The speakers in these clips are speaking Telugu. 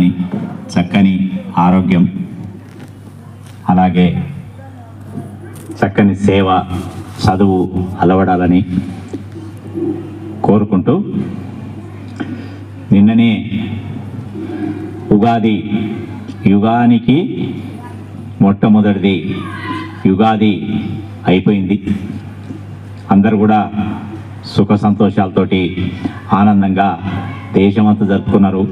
అలవడాలని, చక్కని ఆరోగ్యం, అలాగే చక్కని సేవ, చదువు అలవడాలని కోరుకుంటూ, నిన్ననే ఉగాది, యుగానికి మొట్టమొదటిది యుగాది అయిపోయింది. అందరూ కూడా సుఖ సంతోషాలతోటి ఆనందంగా దేశమంతా జరుపుకున్నారు.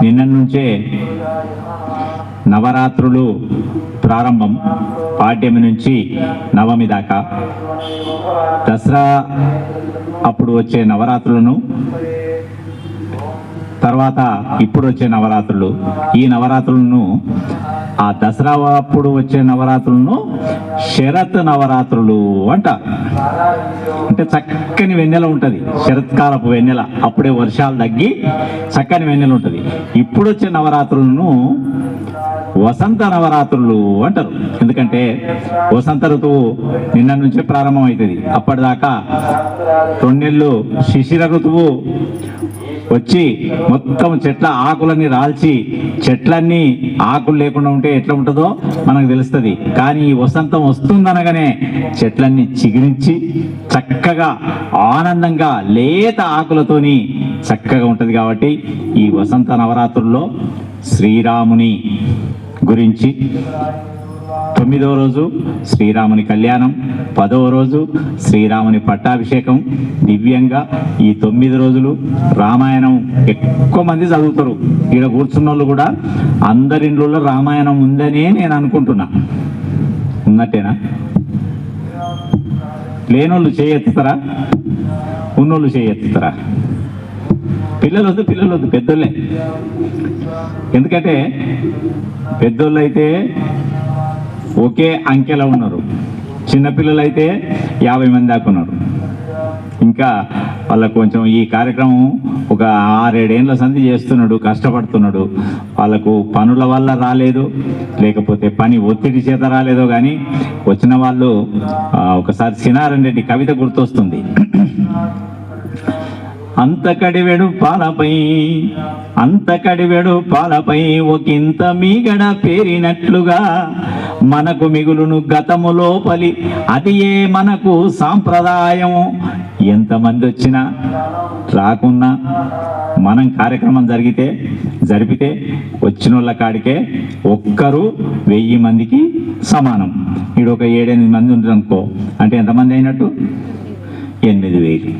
నిన్న నుంచే నవరాత్రులు ప్రారంభం, పాడ్యమి నుంచి నవమి దాకా. దసరా అప్పుడు వచ్చే నవరాత్రులను, తర్వాత ఇప్పుడు వచ్చే నవరాత్రులు, ఈ నవరాత్రులను, ఆ దసరా అప్పుడు వచ్చే నవరాత్రులను శరత్ నవరాత్రులు అంటారు. అంటే చక్కని వెన్నెల ఉంటుంది, శరత్కాలపు వెన్నెల, అప్పుడే వర్షాలు తగ్గి చక్కని వెన్నెల ఉంటుంది. ఇప్పుడు వచ్చే నవరాత్రులను వసంత నవరాత్రులు అంటారు. ఎందుకంటే వసంత ఋతువు నిన్న నుంచే ప్రారంభం అవుతుంది. అప్పటిదాకా 2 నెలలు శిశిర ఋతువు వచ్చి మొత్తం చెట్ల ఆకులన్నీ రాల్చి, చెట్లన్నీ ఆకులు లేకుండా ఉంటే ఎట్లా ఉంటుందో మనకు తెలుస్తుంది. కానీ ఈ వసంతం వస్తుందనగానే చెట్లన్నీ చిగురించి చక్కగా ఆనందంగా లేత ఆకులతోని చక్కగా ఉంటుంది. కాబట్టి ఈ వసంత నవరాత్రుల్లో శ్రీరాముని గురించి 9వ రోజు శ్రీరాముని కళ్యాణం, 10వ రోజు శ్రీరాముని పట్టాభిషేకం. దివ్యంగా ఈ 9 రోజులు రామాయణం ఎక్కువ మంది చదువుతారు. ఇక్కడ కూర్చున్న వాళ్ళు కూడా అందరింట్లో రామాయణం ఉందనే నేను అనుకుంటున్నా. ఉన్నట్టేనా? లేనోళ్ళు చేయెత్తుతారా? ఉన్నోళ్ళు చేయెత్తుతారా? పిల్లలు వద్దు, పెద్దోళ్ళే. ఎందుకంటే పెద్దోళ్ళు అయితే ఒకే అంకెలో ఉన్నారు, చిన్నపిల్లలు అయితే 50 మంది దాకా ఉన్నారు. ఇంకా వాళ్ళకు కొంచెం ఈ కార్యక్రమం ఒక 6-7 ఏళ్ళ సంధి చేస్తున్నాడు, కష్టపడుతున్నాడు. వాళ్ళకు పనుల వల్ల రాలేదు, లేకపోతే పని ఒత్తిడి చేత రాలేదో కానీ వచ్చిన వాళ్ళు ఒకసారి సినారెడ్డి రెడ్డి కవిత గుర్తొస్తుంది. అంత కడివెడు పాలపై ఒకంత మీగడ పేరినట్లుగా మనకు మిగులును గతము లోపలి, అది ఏ మనకు సాంప్రదాయం. ఎంతమంది వచ్చినా రాకున్నా మనం కార్యక్రమం జరిపితే వచ్చిన వాళ్ళ కాడికే ఒక్కరు 1000 మందికి సమానం. ఇక్కడ ఒక 7-8 మంది ఉంటారు అనుకో, అంటే ఎంతమంది అయినట్టు? 8000.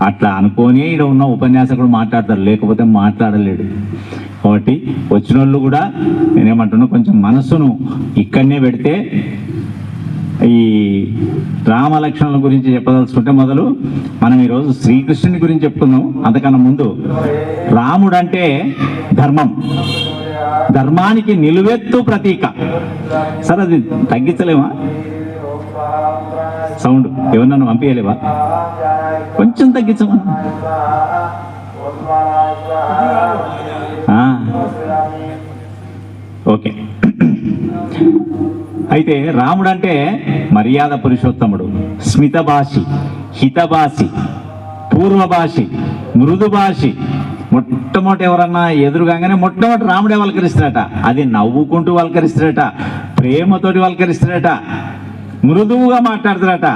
అట్లా అనుకొని ఇక్కడ ఉన్న ఉపన్యాసకుడు మాట్లాడతారు, లేకపోతే మాట్లాడలేడు. కాబట్టి వచ్చిన వాళ్ళు కూడా నేనేమంటున్నా, కొంచెం మనస్సును ఇక్కడనే పెడితే, ఈ రామలక్ష్మణుల గురించి చెప్పదలుచుకుంటే మొదలు మనం ఈరోజు శ్రీకృష్ణుని గురించి చెప్పుకుందాం. అంతకన్నా ముందు రాముడు అంటే ధర్మం, ధర్మానికి నిలువెత్తు ప్రతీక. సరే, అది తగ్గించలేమా? సౌండ్ ఎవరన్నా పంపించలేవా? కొంచెం తగ్గించమా? ఓకే. అయితే రాముడు అంటే మర్యాద పురుషోత్తముడు, స్మితభాషి, హితభాషి, పూర్వభాషి, మృదుభాషి. మొట్టమొదటి ఎవరన్నా ఎదురుగానే మొట్టమొదటి రాముడే వల్కరిస్తాడట. అది నవ్వుకుంటూ వల్కరిస్తాడట, ప్రేమతోటి వల్కరిస్తాడట, మృదువుగా మాట్లాడతాడట.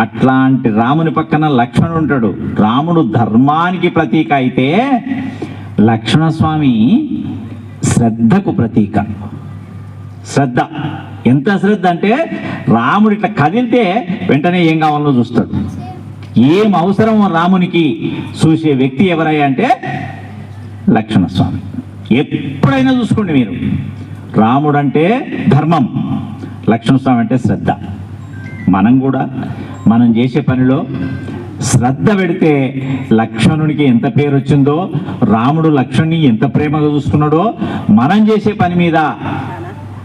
అట్లాంటి రాముని పక్కన లక్ష్మణుడు ఉంటాడు. రాముడు ధర్మానికి ప్రతీక అయితే లక్ష్మణస్వామి శ్రద్ధకు ప్రతీక. శ్రద్ధ, ఎంత శ్రద్ధ అంటే రాముడు ఇట్లా కదిలితే వెంటనే ఏం కావాలో చూస్తాడు. ఏం అవసరమో రామునికి చూసే వ్యక్తి ఎవరయ్యా అంటే లక్ష్మణస్వామి. ఎప్పుడైనా చూసుకోండి మీరు, రాముడు అంటే ధర్మం, లక్ష్మణస్వామి అంటే శ్రద్ధ. మనం కూడా మనం చేసే పనిలో శ్రద్ధ పెడితే లక్ష్మణునికి ఎంత పేరు వచ్చిందో, రాముడు లక్ష్మణుని ఎంత ప్రేమగా చూసుకున్నాడో, మనం చేసే పని మీద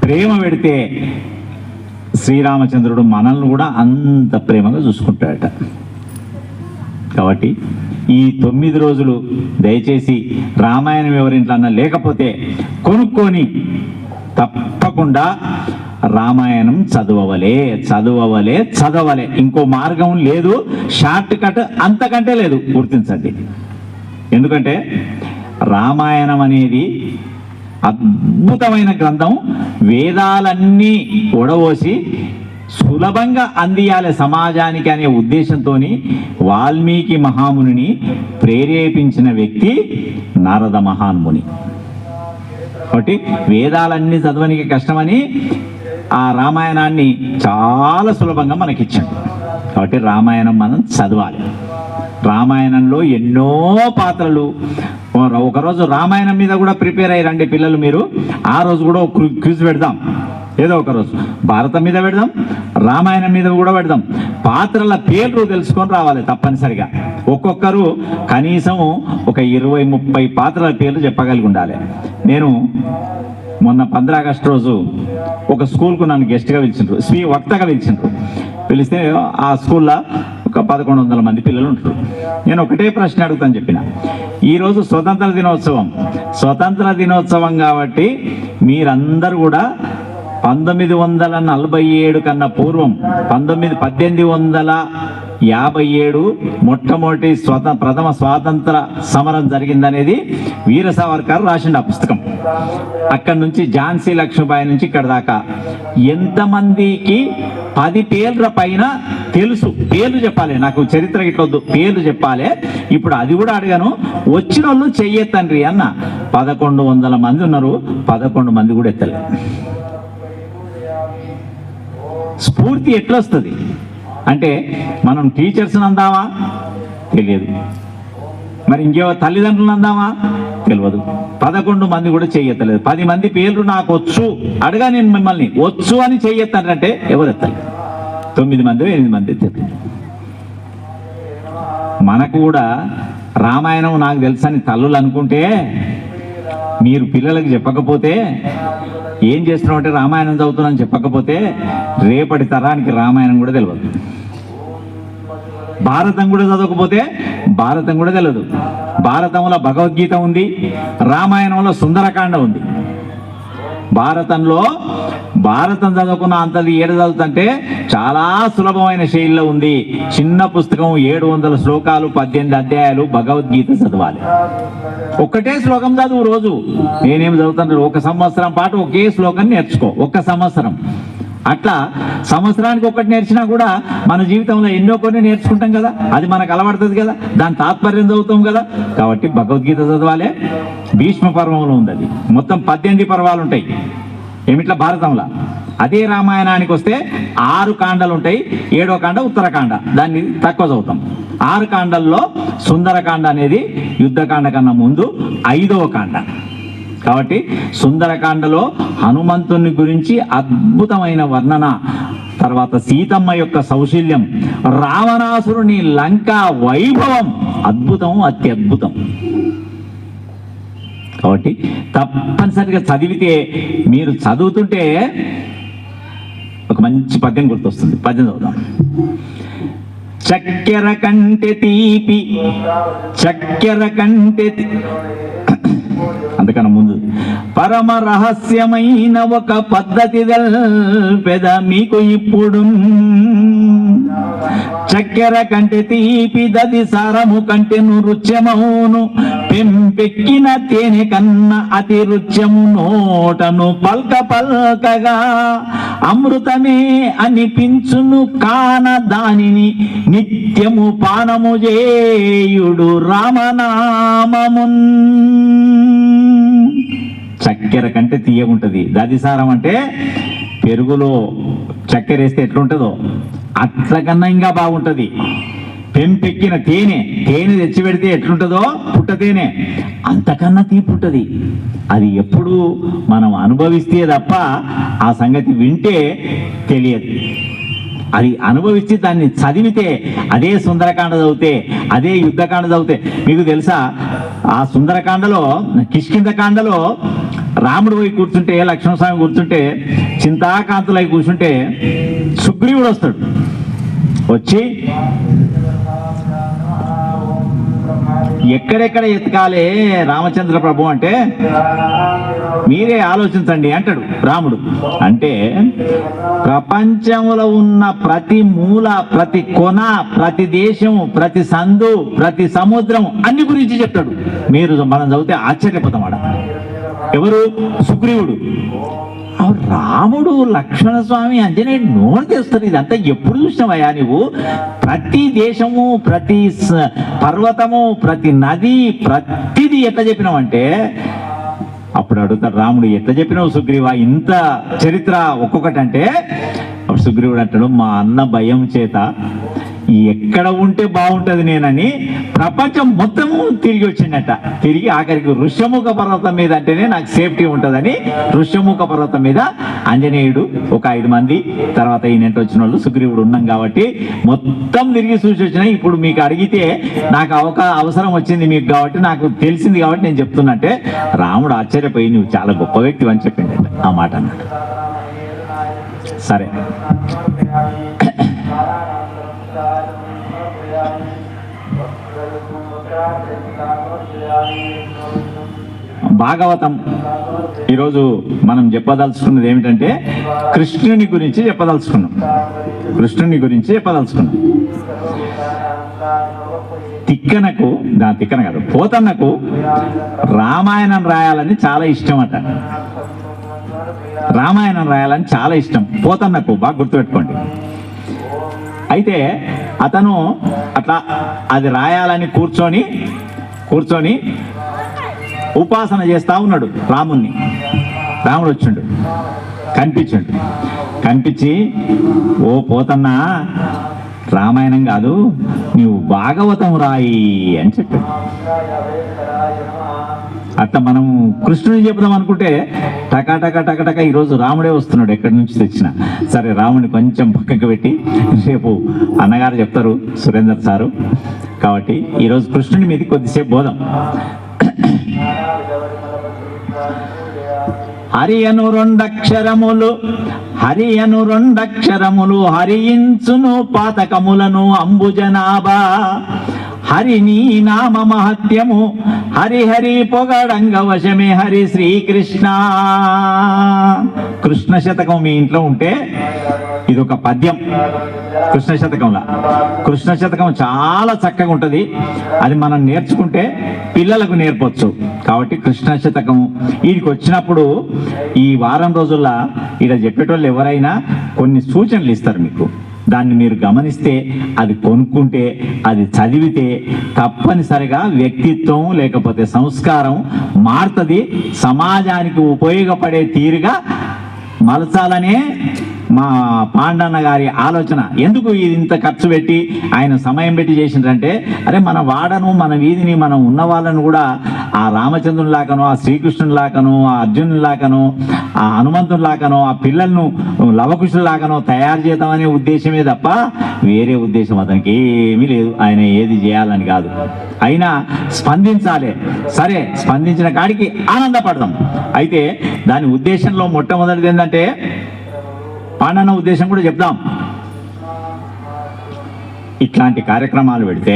ప్రేమ పెడితే శ్రీరామచంద్రుడు మనల్ని కూడా అంత ప్రేమగా చూసుకుంటాడట. కాబట్టి ఈ 9 రోజులు దయచేసి రామాయణం ఎవరింట్లన్నా లేకపోతే కొనుక్కొని తప్పకుండా రామాయణం చదవవలే. ఇంకో మార్గం లేదు, షార్ట్ కట్ అంతకంటే లేదు, గుర్తించండి. ఎందుకంటే రామాయణం అనేది అద్భుతమైన గ్రంథం. వేదాలన్నీ ఒడవోసి సులభంగా అందియాలి సమాజానికి అనే ఉద్దేశంతో వాల్మీకి మహామునిని ప్రేరేపించిన వ్యక్తి నారద మహాముని. కాబట్టి వేదాలన్నీ చదవనికి కష్టమని ఆ రామాయణాన్ని చాలా సులభంగా మనకిచ్చాడు. కాబట్టి రామాయణం మనం చదవాలి. రామాయణంలో ఎన్నో పాత్రలు. ఒకరోజు రామాయణం మీద కూడా ప్రిపేర్ అయ్యారండి పిల్లలు మీరు. ఆ రోజు కూడా ఒక క్విజ్ పెడదాం, ఏదో ఒక రోజు భారతం మీద పెడదాం, రామాయణం మీద కూడా పెడదాం. పాత్రల పేర్లు తెలుసుకొని రావాలి తప్పనిసరిగా. ఒక్కొక్కరు కనీసం ఒక 20-30 పాత్రల పేర్లు చెప్పగలిగి ఉండాలి. నేను మొన్న 15 ఆగస్టు రోజు ఒక స్కూల్కు నన్ను గెస్ట్గా పిలిచిండ్రు, వక్తగా పిలిచిండ్రు. పిలిస్తే ఆ స్కూల్లో ఒక 1100 మంది పిల్లలు ఉంటారు. నేను ఒకటే ప్రశ్న అడుగుతాను చెప్పిన, ఈరోజు స్వతంత్ర దినోత్సవం కాబట్టి మీరందరూ కూడా 1947 కన్నా పూర్వం 1857 మొట్టమొదటి ప్రథమ స్వాతంత్ర సమరం జరిగిందనేది వీర సావర్కర్ రాసిండు ఆ పుస్తకం. అక్కడి నుంచి ఝాన్సీ లక్ష్మీబాయి నుంచి ఇక్కడ దాకా ఎంతమందికి 10 పేర్ల పైన తెలుసు? పేర్లు చెప్పాలి, నాకు చరిత్ర ఇట్లొద్దు, పేర్లు చెప్పాలి. ఇప్పుడు అది కూడా అడిగాను, వచ్చిన వాళ్ళు చెయ్యెత్తండ్రి అన్న. 1100 మంది ఉన్నారు, 11 మంది కూడా ఎత్తలే. స్ఫూర్తి ఎట్లొస్తుంది అంటే మనం టీచర్స్ని అందామా? తెలియదు. మరి ఇంకేవో తల్లిదండ్రులు అందామా? తెలియదు. 11 మంది కూడా చెయ్యెత్తలేదు. 10 మంది పేర్లు నాకు వచ్చు అడగా, నేను మిమ్మల్ని వచ్చు అని చెయ్యెత్తానంటే ఎవరు ఎత్తాలి? 9 మంది 8 మంది తెలియదు. మనకు కూడా రామాయణం నాకు తెలుసని తల్లులు అనుకుంటే, మీరు పిల్లలకు చెప్పకపోతే, ఏం చేస్తున్నావు అంటే రామాయణం చదువుతున్నాను చెప్పకపోతే రేపటి తరానికి రామాయణం కూడా తెలియదు. భారతం కూడా చదవకపోతే భారతం కూడా తెలియదు. భారతంలో భగవద్గీత ఉంది, రామాయణంలో సుందరకాండ ఉంది. భారతం చదువుకున్న అంతది ఏడు చదువుతుంటే చాలా సులభమైన శైలిలో ఉంది. చిన్న పుస్తకం, 700 శ్లోకాలు, 18 అధ్యాయాలు, భగవద్గీత చదవాలి. ఒక్కటే శ్లోకం చదువు రోజు. నేనేం చదువుతాను, 1 సంవత్సరం పాటు ఒకే శ్లోకం నేర్చుకో, 1 సంవత్సరం. అట్లా సంవత్సరానికి ఒకటి నేర్చినా కూడా మన జీవితంలో ఎన్నో కొన్ని నేర్చుకుంటాం కదా, అది మనకు అలవడుతుంది కదా, దాని తాత్పర్యం చదువుతాం కదా. కాబట్టి భగవద్గీత చదవాలి. భీష్మ పర్వంలో ఉంది, అది మొత్తం 18 పర్వాలు ఉంటాయి ఏమిట్లా భారతంలో. అదే రామాయణానికి వస్తే 6 కాండలు ఉంటాయి, 7వ కాండ ఉత్తరకాండ, దాన్ని తక్కువ చదువుతాం. 6 కాండల్లో సుందరకాండ అనేది యుద్ధకాండ కన్నా ముందు 5వ కాండ. కాబట్టి సుందరకాండలో హనుమంతుని గురించి అద్భుతమైన వర్ణన, తర్వాత సీతమ్మ యొక్క సౌశల్యం, రావణాసురుని లంకా వైభవం అద్భుతం, అత్యద్భుతం. కాబట్టి తప్పనిసరిగా చదివితే, మీరు చదువుతుంటే ఒక మంచి పద్యం గుర్తొస్తుంది. పద్యం చదువుతాం. చక్కెర కంటే తీపి, అందుకన్నా ముందు పరమ రహస్యమైన ఒక పద్ధతి తెల్పెద మీకు ఇప్పుడు. చక్కెర కంటే తీపి దది సారము కంటెను రుచ్యమౌను, పెంపెక్కిన తేనె కన్నా అతి రుచ్యము నోటను పల్కగా అమృతమే అనిపించును కాన దానిని నిత్యము పానము చేయుడు రామనామమున్. చక్కెర కంటే తీయగుంటది. దదిసారం అంటే పెరుగులో చక్కెర వేస్తే ఎట్లుంటుందో అట్లకన్నా ఇంకా బాగుంటది. పెంపెక్కిన తేనె తెచ్చి పెడితే ఎట్లుంటుందో పుట్ట తేనె అంతకన్నా తీపుంటది. అది ఎప్పుడు మనం అనుభవిస్తే తప్ప ఆ సంగతి వింటే తెలియదు. అది అనుభవించి దాన్ని చదివితే, అదే సుందరకాండ చదివితే, అదే యుద్ధకాండ చదివితే. మీకు తెలుసా, ఆ సుందరకాండలో, కిష్కింధకాండలో రాముడు పోయి కూర్చుంటే, లక్ష్మణస్వామి కూర్చుంటే, చింతాకాంతులై కూర్చుంటే సుగ్రీవుడు వస్తాడు. వచ్చి ఎక్కడెక్కడ ఎత్తుకాలే రామచంద్ర ప్రభు అంటే మీరే ఆలోచించండి అంటాడు రాముడు. అంటే ప్రపంచంలో ఉన్న ప్రతి మూల, ప్రతి కొన, ప్రతి దేశం, ప్రతి సందు, ప్రతి సముద్రం అన్ని గురించి చెప్తాడు. మనం చదివితే ఆశ్చర్యపోతాం. ఎవరు? సుగ్రీవుడు. రాముడు, లక్ష్మణ స్వామి, ఆంజనేయుడు నోరు తెస్తారు. ఇదంతా ఎప్పుడు చూసినావయ్యా నువ్వు? ప్రతి దేశము, ప్రతి పర్వతము, ప్రతి నది, ప్రతిదీ ఎట్లా చెప్పినావంటే, అప్పుడు అడుగుతాడు రాముడు, ఎట్లా చెప్పినావు సుగ్రీవా ఇంత చరిత్ర ఒక్కొక్కటి అంటే? అప్పుడు సుగ్రీవుడు అంటాడు, మా అన్న భయం చేత ఎక్కడ ఉంటే బాగుంటుంది నేనని ప్రపంచం మొత్తము తిరిగి వచ్చిందట. తిరిగి ఆఖరికి ఋష్యముఖ పర్వతం మీద అంటేనే నాకు సేఫ్టీ ఉంటుందని ఋష్యముఖ పర్వతం మీద ఆంజనేయుడు, ఒక 5 మంది, తర్వాత ఈయనంటే వచ్చిన వాళ్ళు, సుగ్రీవుడు ఉన్నాం కాబట్టి మొత్తం తిరిగి చూసి వచ్చినాయి. ఇప్పుడు మీకు అడిగితే నాకు అవసరం వచ్చింది మీకు కాబట్టి, నాకు తెలిసింది కాబట్టి నేను చెప్తున్నట్టే. రాముడు ఆశ్చర్యపోయి నువ్వు చాలా గొప్ప వ్యక్తి అని చెప్పింది ఆ మాట అన్నాడు. సరే, భాగవతం ఈరోజు మనం చెప్పదలుచుకున్నది ఏమిటంటే కృష్ణుని గురించి చెప్పదలుచుకున్నాం. తిక్కన కాదు, పోతన్నకు రామాయణం రాయాలని చాలా ఇష్టం. పోతన్నకు బాగా గుర్తుపెట్టుకోండి. అయితే అతను అట్లా అది రాయాలని కూర్చొని ఉపాసన చేస్తా ఉన్నాడు రాముణ్ణి. రాముడు వచ్చిండు, కనిపించి, ఓ పోతన్నా, రామాయణం కాదు నీవు భాగవతం రాయి అని చెప్పాడు. అట్లా మనం కృష్ణుని చెప్దాం అనుకుంటే టక ఈరోజు రాముడే వస్తున్నాడు ఎక్కడి నుంచి తెచ్చిన. సరే, రాముడిని కొంచెం పక్కకు పెట్టి రేపు అన్నగారు చెప్తారు, సురేందర్ సారు. కాబట్టి ఈరోజు కృష్ణుని మీద కొద్దిసేపు బోధం. హరియను రెండక్షరములు హరించును పాతకములను అంబుజనాభా. హరి నీ నామ మహత్యము హరి పొగడంగ వశమే హరి శ్రీకృష్ణ. కృష్ణ శతకం మీ ఇంట్లో ఉంటే ఇది ఒక పద్యం. కృష్ణ శతకం చాలా చక్కగా ఉంటుంది. అది మనం నేర్చుకుంటే పిల్లలకు నేర్పొచ్చు. కాబట్టి కృష్ణ శతకం వీడికి వచ్చినప్పుడు ఈ వారం రోజుల్లో ఇక్కడ చెప్పేటోళ్ళు ఎవరైనా కొన్ని సూచనలు ఇస్తారు మీకు. దాన్ని మీరు గమనిస్తే, అది కొనుక్కుంటే, అది చదివితే తప్పనిసరిగా వ్యక్తిత్వం లేకపోతే సంస్కారం మారుతుంది. సమాజానికి ఉపయోగపడే తీరుగా మలచాలనే మా పాండన్న గారి ఆలోచన. ఎందుకు ఇది ఇంత ఖర్చు పెట్టి ఆయన సమయం పెట్టి చేసిండ్రంటే, అరే మన వాడను, మన వీధిని, మనం ఉన్న వాళ్ళను కూడా ఆ రామచంద్రుని లాకనో, ఆ శ్రీకృష్ణుని లాకనో, ఆ అర్జునుని లాకనో, ఆ హనుమంతుని లాకనో, ఆ పిల్లలను లవకుశుల లాకనో తయారు చేద్దామనే ఉద్దేశమే తప్ప వేరే ఉద్దేశం అతనికి ఏమీ లేదు. ఆయన ఏది చేయాలని కాదు. అయినా స్పందించాలి. సరే, స్పందించిన కాడికి ఆనందపడదాం. అయితే దాని ఉద్దేశంలో మొట్టమొదటిది ఏంటంటే, పాండన్న ఉద్దేశం కూడా చెప్దాం. ఇట్లాంటి కార్యక్రమాలు పెడితే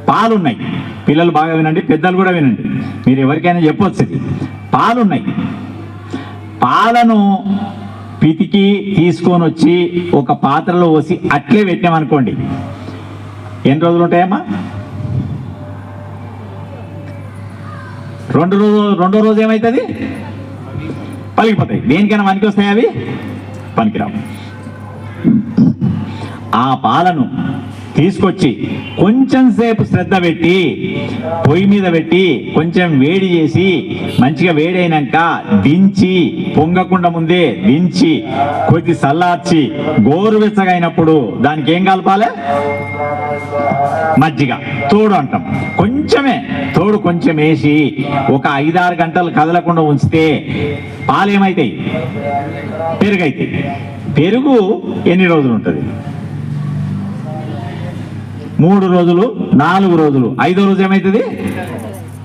పాలున్నాయి. పిల్లలు బాగా వినండి, పెద్దలు కూడా వినండి. మీరు ఎవరికైనా చెప్పొచ్చు, ఇది పాలున్నాయి. పాలను పితికి తీసుకొని వచ్చి ఒక పాత్రలో పోసి అట్లే పెట్టామనుకోండి, ఎన్ని రోజులు ఉంటాయమ్మా? రెండో రోజు ఏమవుతుంది? పలికిపోతాయి. దేనికైనా పనికి వస్తాయి అవి? పనికిరావు. ఆ పాలను తీసుకొచ్చి కొంచెం సేపు శ్రద్ధ పెట్టి పొయ్యి మీద పెట్టి కొంచెం వేడి చేసి మంచిగా వేడైనాక దించి, పొంగకుండా ముందే దించి కొద్ది చల్లార్చి గోరువెచ్చగా అయినప్పుడు దానికి ఏం కలపాలి? మజ్జిగ, తోడు అంటాం. కొంచెమే తోడు కొంచెం వేసి ఒక 5-6 గంటలు కదలకుండా ఉంచితే పాలు ఏమవుతాయి? పెరుగు అవుతాయి. పెరుగు ఎన్ని రోజులు ఉంటుంది? 3 రోజులు, 4 రోజులు. 5వ రోజు ఏమవుతుంది?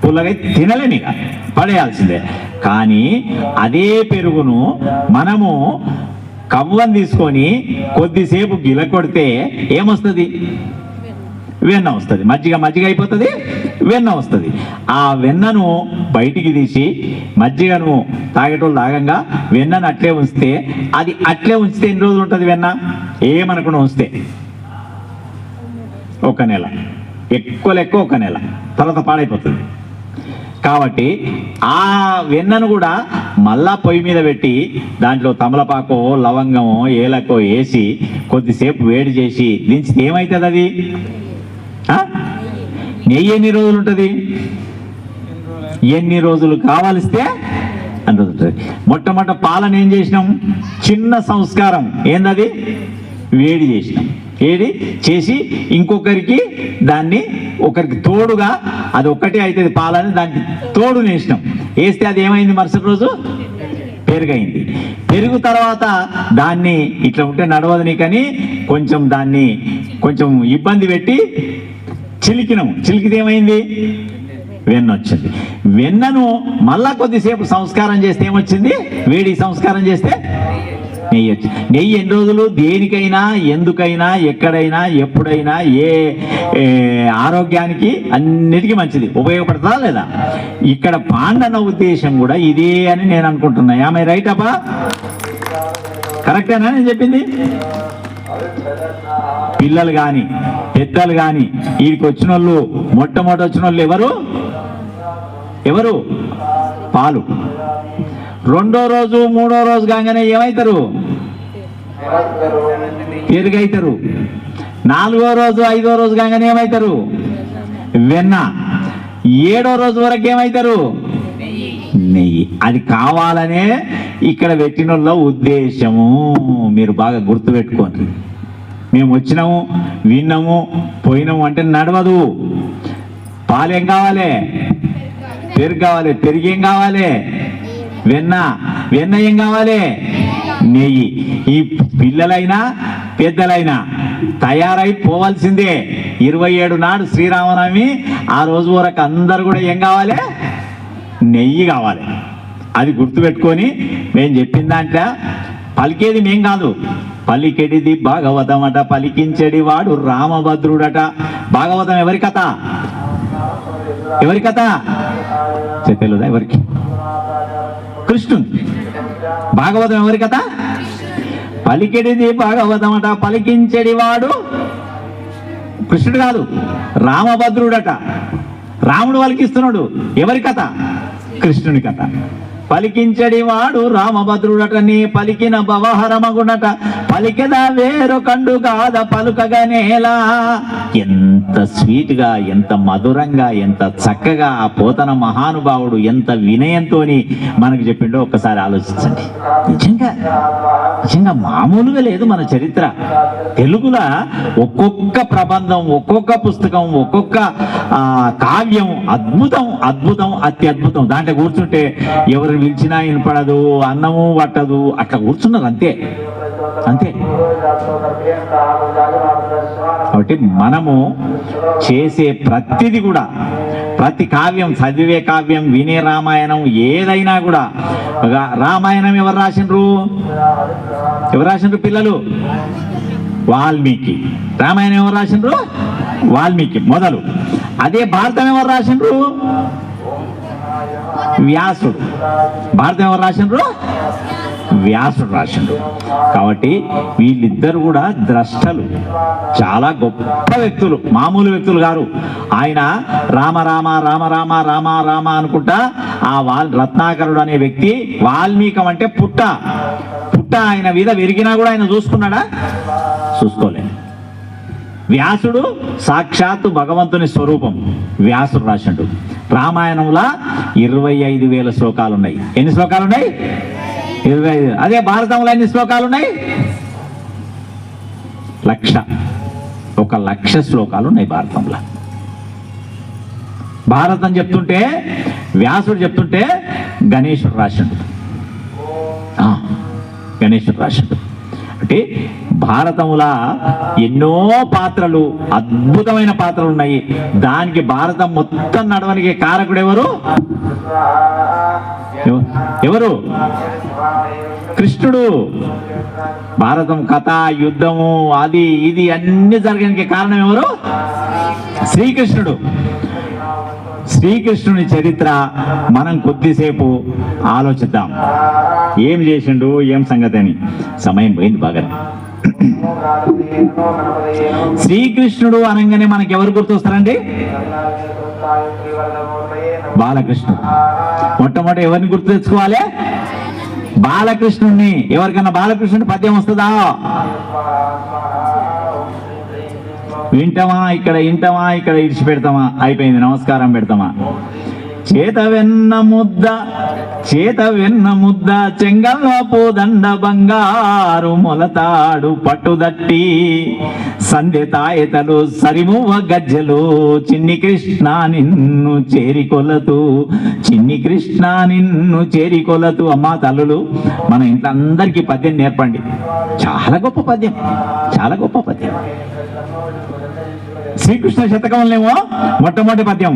పుల్లగా తినలేని, ఇక పడేయాల్సిందే. కానీ అదే పెరుగును మనము కవ్వం తీసుకొని కొద్దిసేపు గిల కొడితే ఏమొస్తుంది? వెన్న వస్తుంది, మజ్జిగ అయిపోతుంది, వెన్న వస్తుంది. ఆ వెన్నను బయటికి తీసి మజ్జిగను తాగేటోళ్ళు తాగంగా వెన్నను అట్లే ఉంచితే, అది అట్లే ఉంచితే ఎన్ని రోజులు ఉంటుంది వెన్న? ఏమనుకున్నా ఉంచితే 1 నెల, ఎక్కువ 1 నెల, తర్వాత పాడైపోతుంది. కాబట్టి ఆ వెన్నను కూడా మళ్ళా పొయ్యి మీద పెట్టి దాంట్లో తమలపాకో లవంగమో ఏలకో వేసి కొద్దిసేపు వేడి చేసి దించితే ఏమవుతుంది? అది నెయ్యి ఎన్ని రోజులు ఉంటుంది? ఎన్ని రోజులు కావాలిస్తే అన్ని రోజులు ఉంటుంది. మొట్టమొదట పాలను ఏం చేసినాం? చిన్న సంస్కారం ఏందది? వేడి చేసినాం. వేడి చేసి ఇంకొకరికి దాన్ని ఒకరికి తోడుగా, అది ఒక్కటే అవుతుంది పాలని దానికి తోడు వేసినాం. వేస్తే అది ఏమైంది? మరుసటి రోజు పెరుగైంది. పెరుగు తర్వాత దాన్ని ఇట్లా ఉంటే నడవదు నీకని కొంచెం దాన్ని కొంచెం ఇబ్బంది పెట్టి చిలికినాము. చిలికితే ఏమైంది? వెన్న వచ్చింది. వెన్నను మళ్ళా కొద్దిసేపు సంస్కారం చేస్తే ఏమొచ్చింది? వేడి సంస్కారం చేస్తే నెయ్యి వచ్చింది. నెయ్యి ఎన్ని రోజులు? దేనికైనా, ఎందుకైనా, ఎక్కడైనా, ఎప్పుడైనా, ఏ ఆరోగ్యానికి అన్నిటికీ మంచిది. ఉపయోగపడుతుందా లేదా? ఇక్కడ పాండన ఉద్దేశం కూడా ఇదే అని నేను అనుకుంటున్నా. ఆమె రైట్ అబ్బా? కరెక్టేనా నేను చెప్పింది? పిల్లలు కానీ పెద్దలు కానీ వీడికి వచ్చిన వాళ్ళు, మొట్టమొదటి వచ్చిన వాళ్ళు ఎవరు? పాలు. 2వ రోజు 3వ రోజు కాగానే ఏమవుతారు? పెరుగైతారు. 4వ రోజు 5వ రోజు కాగానే ఏమవుతారు? వెన్న. 7వ రోజు వరకు ఏమవుతారు? నెయ్యి. అది కావాలనే ఇక్కడ పెట్టిన వాళ్ళ ఉద్దేశము. మీరు బాగా గుర్తుపెట్టుకోండి. మేము వచ్చినాము, విన్నాము, పోయినాము అంటే నడవదు. పాలు ఏం కావాలి? పెరుగు కావాలి. పెరుగు ఏం కావాలి? వెన్న ఏం కావాలి? నెయ్యి. ఈ పిల్లలైనా పెద్దలైనా తయారై పోవాల్సిందే. 27 నాడు శ్రీరామనవమి. ఆ రోజు వరకు అందరు కూడా ఏం కావాలి? నెయ్యి కావాలి. అది గుర్తుపెట్టుకొని మేము చెప్పిన దాంట్లో పలికేది మేం కాదు, పలికెడిది భాగవతం అట, పలికించెడి వాడు రామభద్రుడట. భాగవతం ఎవరి కథ? తెలియదా ఎవరికి? కృష్ణుడు. భాగవతం ఎవరి కథ? పలికెడిది భాగవతం అట, పలికించెడి వాడు కృష్ణుడు కాదు, రామభద్రుడట. రాముడు పలికిస్తున్నాడు. ఎవరి కథ? కృష్ణుని కథ. పలికించడి వాడు రామభద్రుడట, నీ పలికిన భవహరమగునట, పలికెదా వేరు కండు కాద పలుకగనేలా. ఎంత స్వీట్ గా, ఎంత మధురంగా, ఎంత చక్కగా ఆ పోతన మహానుభావుడు ఎంత వినయంతో మనకు చెప్పిండో ఒక్కసారి ఆలోచించండి. నిజంగా మామూలుగా లేదు మన చరిత్ర. తెలుగులో ఒక్కొక్క ప్రబంధం, ఒక్కొక్క పుస్తకం, ఒక్కొక్క కావ్యం అద్భుతం, అత్యద్భుతం. దాంట్లో కూర్చుంటే ఎవరు పిలిచినా వినపడదు, అన్నము పట్టదు, అట్లా కూర్చున్నారు అంతే. కాబట్టి మనము చేసే ప్రతిది కూడా, ప్రతి కావ్యం, చదివే కావ్యం, వినే రామాయణం, ఏదైనా కూడా. రామాయణం ఎవరు రాసిండ్రు? పిల్లలు? వాల్మీకి. రామాయణం ఎవరు రాసిండ్రు? వాల్మీకి మొదలు. అదే భారతం ఎవరు రాసిండ్రు? వ్యాసుడు. భారతం ఎవరు రాసిండ్రు? వ్యాసుడు రాసిండు. కాబట్టి వీళ్ళిద్దరు కూడా ద్రష్టలు, చాలా గొప్ప వ్యక్తులు, మామూలు వ్యక్తులు గారు. ఆయన రామ రామ రామ రామ రామ రామ అనుకుంటా ఆ రత్నాకరుడు అనే వ్యక్తి వాల్మీకం అంటే పుట్ట ఆయన మీద విరిగినా కూడా ఆయన చూసుకున్నాడా? చూసుకోలేదు. వ్యాసుడు సాక్షాత్తు భగవంతుని స్వరూపం. వ్యాసుడు రాసిండు. రామాయణంలో 25,000 శ్లోకాలు ఉన్నాయి. ఎన్ని శ్లోకాలు ఉన్నాయి? 25. అదే భారతంలో ఎన్ని శ్లోకాలు ఉన్నాయి? 1,00,000 శ్లోకాలు ఉన్నాయి భారతంలో. భారతం చెప్తుంటే, వ్యాసుడు చెప్తుంటే గణేశుడు రాసిండు. అంటే భారతములా ఎన్నో పాత్రలు, అద్భుతమైన పాత్రలు ఉన్నాయి. దానికి భారతం మొత్తం నడవనికి కారకుడు ఎవరు? కృష్ణుడు. భారతం కథ, యుద్ధము, అది ఇది అన్ని జరగడానికి కారణం ఎవరు? శ్రీకృష్ణుడు. శ్రీకృష్ణుని చరిత్ర మనం కొద్దిసేపు ఆలోచిద్దాం. ఏం చేసిండు, ఏం సంగతి అని. సమయం పోయింది బాగా. శ్రీకృష్ణుడు అనగానే మనకి ఎవరు గుర్తొస్తారండి? బాలకృష్ణుడు. మొట్టమొదటి ఎవరిని గుర్తు తెచ్చుకోవాలి? బాలకృష్ణుడిని. ఎవరికన్నా బాలకృష్ణుడి పద్యం వస్తుందా? వింటామా? ఇక్కడ వింటామా? ఇక్కడ ఇడిచి పెడతామా? అయిపోయింది, నమస్కారం పెడతామా? చేత వెన్న ముద్ద చెంగల్లో పోదండ బంగారు మొలతాడు పట్టుదట్టి సంధ్య తాయతలు సరిమువ్వ గజ్జలు చిన్ని కృష్ణ నిన్ను చేరికొలతు, చిన్ని కృష్ణ నిన్ను చేరికొలతు. అమ్మా తల్లులు, మన ఇంట్లో అందరికీ పద్యం నేర్పండి. చాలా గొప్ప పద్యం, చాలా గొప్ప పద్యం. శ్రీకృష్ణ శతకంలోనేమో మొట్టమొదటి పద్యం,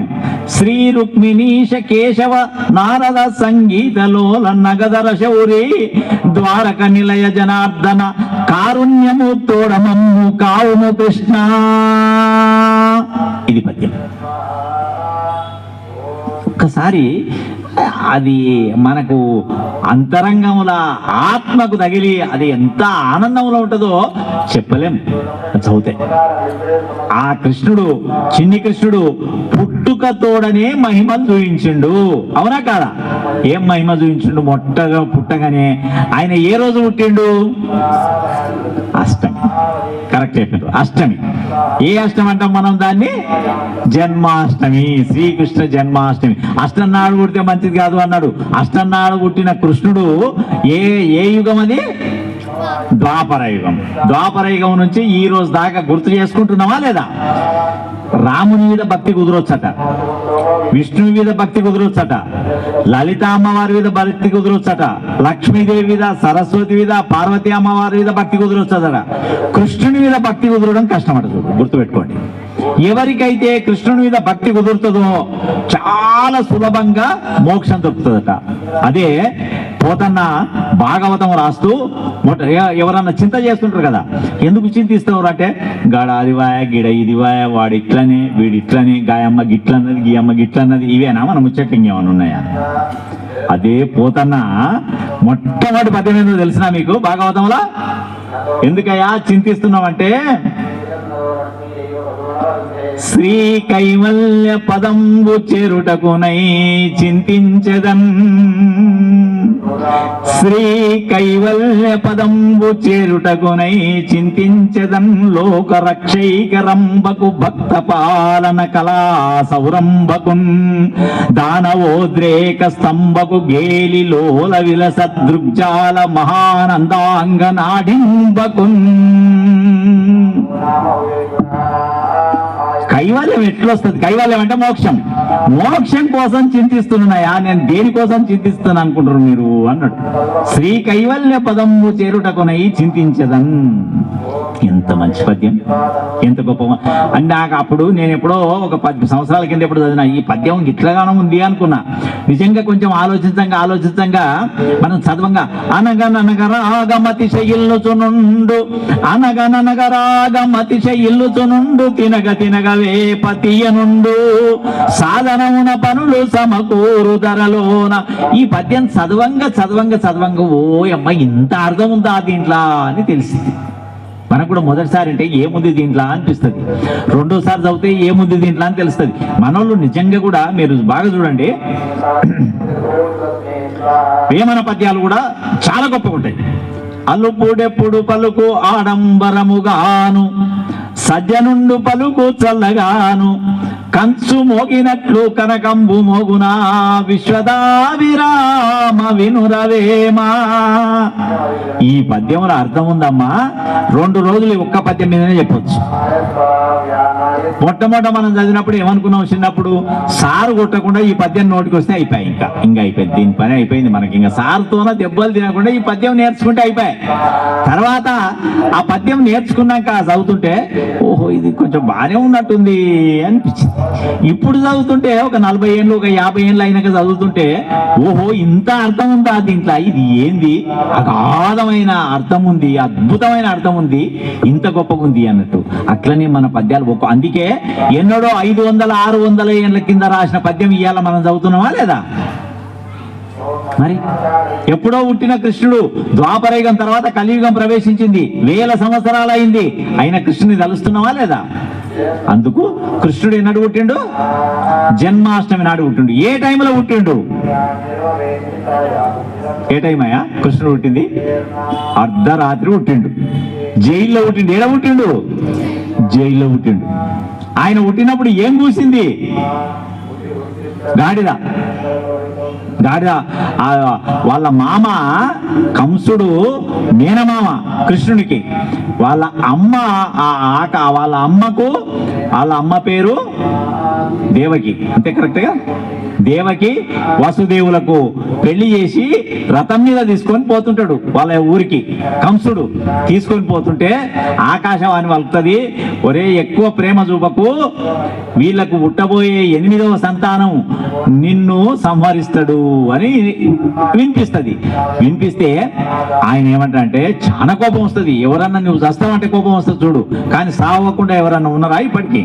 శ్రీ రుక్మిణీశ కేశవ నారద సంగీతలోల నగదర శౌరి ద్వారక నిలయ జనార్దన కారుణ్యము తోడమమ్ము కావుము కృష్ణ. ఇది పద్యం. ఒక్కసారి అది మనకు అంతరంగముల ఆత్మకు తగిలి అది ఎంత ఆనందంలో ఉంటుందో చెప్పలేం చదివితే. ఆ కృష్ణుడు, చిన్ని కృష్ణుడు పుట్టుకతోడనే మహిమను చూపించిండు. అవునా కాదా? ఏం మహిమ చూపించిండు? పుట్టగానే ఆయన ఏ రోజు పుట్టిండు? అష్టమి. కరెక్ట్ చెప్పారు, అష్టమి. ఏ అష్టమి అంటాం మనం దాన్ని? జన్మాష్టమి. శ్రీకృష్ణ జన్మాష్టమి. అష్టం నాడు పుడితే మంచిది కాదు అన్నాడు. అష్టం నాడు పుట్టిన కృష్ణుడు ఏ యుగం అది? ద్వాపర యుగం. ద్వాపర యుగం నుంచి ఈ రోజు దాకా గుర్తు చేసుకుంటున్నావా లేదా? రాముని మీద భక్తి కుదరొచ్చట, విష్ణువు మీద భక్తి కుదరొచ్చట, లలిత అమ్మవారి మీద భక్తి కుదరొచ్చట, లక్ష్మీదేవి మీద, సరస్వతి మీద, పార్వతీ అమ్మవారి మీద భక్తి కుదరొచ్చట. కృష్ణుని మీద భక్తి కుదరడం కష్టమట. గుర్తుపెట్టుకోండి. ఎవరికైతే కృష్ణుని మీద భక్తి కుదురుతుందో చాలా సులభంగా మోక్షం దొరుకుతుందట. అదే పోతన్న భాగవతం రాస్తూ ఎవరన్నా చింత చేస్తుంటారు కదా, ఎందుకు చింతిస్తారు అంటే, గాడ అది వాయ, గిడ ఇది వాయ, వాడు ఇట్లనే, వీడు ఇట్లనే, గాయమ్మ గిట్లన్నది, గీయమ్మ గిట్లన్నది. ఇవేనా మన ముచ్చట్లు ఇంకేమన్నా ఉన్నాయా? అదే పోతన్న మొట్టమొదటి పద్యం ఏందో తెలిసినా మీకు భాగవతంలో? ఎందుకయ్యా చింతిస్తున్నామంటే, శ్రీ కైవల్య పదంబు చేరుటకునై చింతించెదన్, శ్రీ కైవల్య పదంబు చేరుటకునై చింతించెదన్, లోక రక్షైకరంబకు భక్త పాలన కళా సౌరంభకున్, దానవోద్రేక స్తంభకు గేలి లోల విలస దృగ్జాల మహానందాంగ నాడింబకున్. కైవల్యం ఎట్లొస్తుంది? కైవల్యం అంటే మోక్షం. మోక్షం కోసం చింతిస్తున్నాయా? నేను దేనికోసం చింతిస్తాను అనుకుంటారు మీరు అన్నట్టు. శ్రీ కైవల్య పదము చేరుటకునై చింతించదన్. ఎంత మంచి పద్యం, ఎంత గొప్ప. అంటే నాకు అప్పుడు నేను ఎప్పుడో ఒక 10 సంవత్సరాల కింద ఎప్పుడు చదివినా ఈ పద్యం ఇట్లాగానో ఉంది అనుకున్నా. నిజంగా కొంచెం ఆలోచించంగా మనం చదవంగా, అనగనగరాగమతి శయిల్లుచునుండు, అనగనగరాగమతి శయిల్లుచునుండు, తినగవే పతియనుండు, సాధనమున పనులు సమకూరు ధరలోన. ఈ పద్యం చదవంగా ఓ అమ్మ ఇంత అర్థం ఉందా దీంట్లో అని తెలిసింది. మనకు కూడా మొదటిసారి అంటే ఏముంది దీంట్లో అనిపిస్తుంది, రెండోసారి చదివితే ఏముంది దీంట్లో అని తెలుస్తుంది. మనోళ్ళు నిజంగా కూడా మీరు బాగా చూడండి, వేమన పద్యాలు కూడా చాలా గొప్పగా ఉంటాయి. అల్లుపుడెప్పుడు పలుకు ఆడంబరముగాను సజ్జనుండు పలుకు చల్లగాను కంచు మోగినట్లు కనకంబు మోగునా విశ్వదావిరామ వినురవేమా. ఈ పద్యంలో అర్థం ఉందమ్మా. 2 రోజులు ఒక్క పద్యం మీదనే చెప్పొచ్చు. మొట్టమొదట మనం చదివినప్పుడు ఏమనుకున్నాం, చిన్నప్పుడు సారు కొట్టకుండా ఈ పద్యం నోటికి వస్తే అయిపోయి, ఇంకా అయిపోయింది, దీని పని అయిపోయింది మనకి. ఇంకా సారుతోనే దెబ్బలు తినకుండా ఈ పద్యం నేర్చుకుంటే అయిపోయాయి. తర్వాత ఆ పద్యం నేర్చుకున్నాక చదువుతుంటే ఓహో ఇది కొంచెం బాగానే ఉన్నట్టుంది అనిపించింది. ఇప్పుడు చదువుతుంటే ఒక 40 ఏళ్ళు ఒక 50 ఏళ్ళు అయినాక చదువుతుంటే ఓహో ఇంత అర్థం ఉందా దీంట్లో, ఇది ఏంది, అగాధమైన అర్థం ఉంది, అద్భుతమైన అర్థం ఉంది, ఇంత గొప్పగా ఉంది అన్నట్టు. అట్లనే మన పద్యాలు గొప్ప. అందుకే ఎన్నడో 500 600 ఏళ్ళ కింద రాసిన పద్యం ఇవాళ మనం చదువుతున్నామా లేదా? మరి ఎప్పుడో పుట్టిన కృష్ణుడు ద్వాపరయుగం తర్వాత కలియుగం ప్రవేశించింది, 1000 సంవత్సరాలు అయింది, అయినా కృష్ణుని తలుస్తున్నావా లేదా? అందుకు కృష్ణుడు ఎన్నడు పుట్టిండు? జన్మాష్టమి నాడు పుట్టిండు. ఏ టైంలో పుట్టిండు? ఏ టైం అయ్యా కృష్ణుడు పుట్టింది? అర్ధరాత్రి పుట్టిండు. జైల్లో పుట్టిండు. ఏడ పుట్టిండు? జైల్లో పుట్టిండు. ఆయన పుట్టినప్పుడు ఏం కూసింది? గాడిద. వాళ్ళ మామ కంసుడు మేనమామ కృష్ణుడికి. వాళ్ళ అమ్మ పేరు దేవకి, అంతే కరెక్ట్గా? దేవకి వసుదేవులకు పెళ్లి చేసి రథం మీద తీసుకొని పోతుంటాడు వాళ్ళ ఊరికి. కంసుడు తీసుకొని పోతుంటే ఆకాశవాణి వలుకుతుంది, ఒరే ఎక్కువ ప్రేమ చూపకు, వీళ్లకు పుట్టబోయే 8వ సంతానం నిన్ను సంహరిస్తాడు అని వినిపిస్తుంది. వినిపిస్తే ఆయన ఏమంటే చాలా కోపం వస్తుంది. ఎవరన్నా నువ్వు చస్తావంటే కోపం వస్తుంది చూడు, కానీ సావకుండా ఎవరన్నా ఉన్నారా ఇప్పటికీ?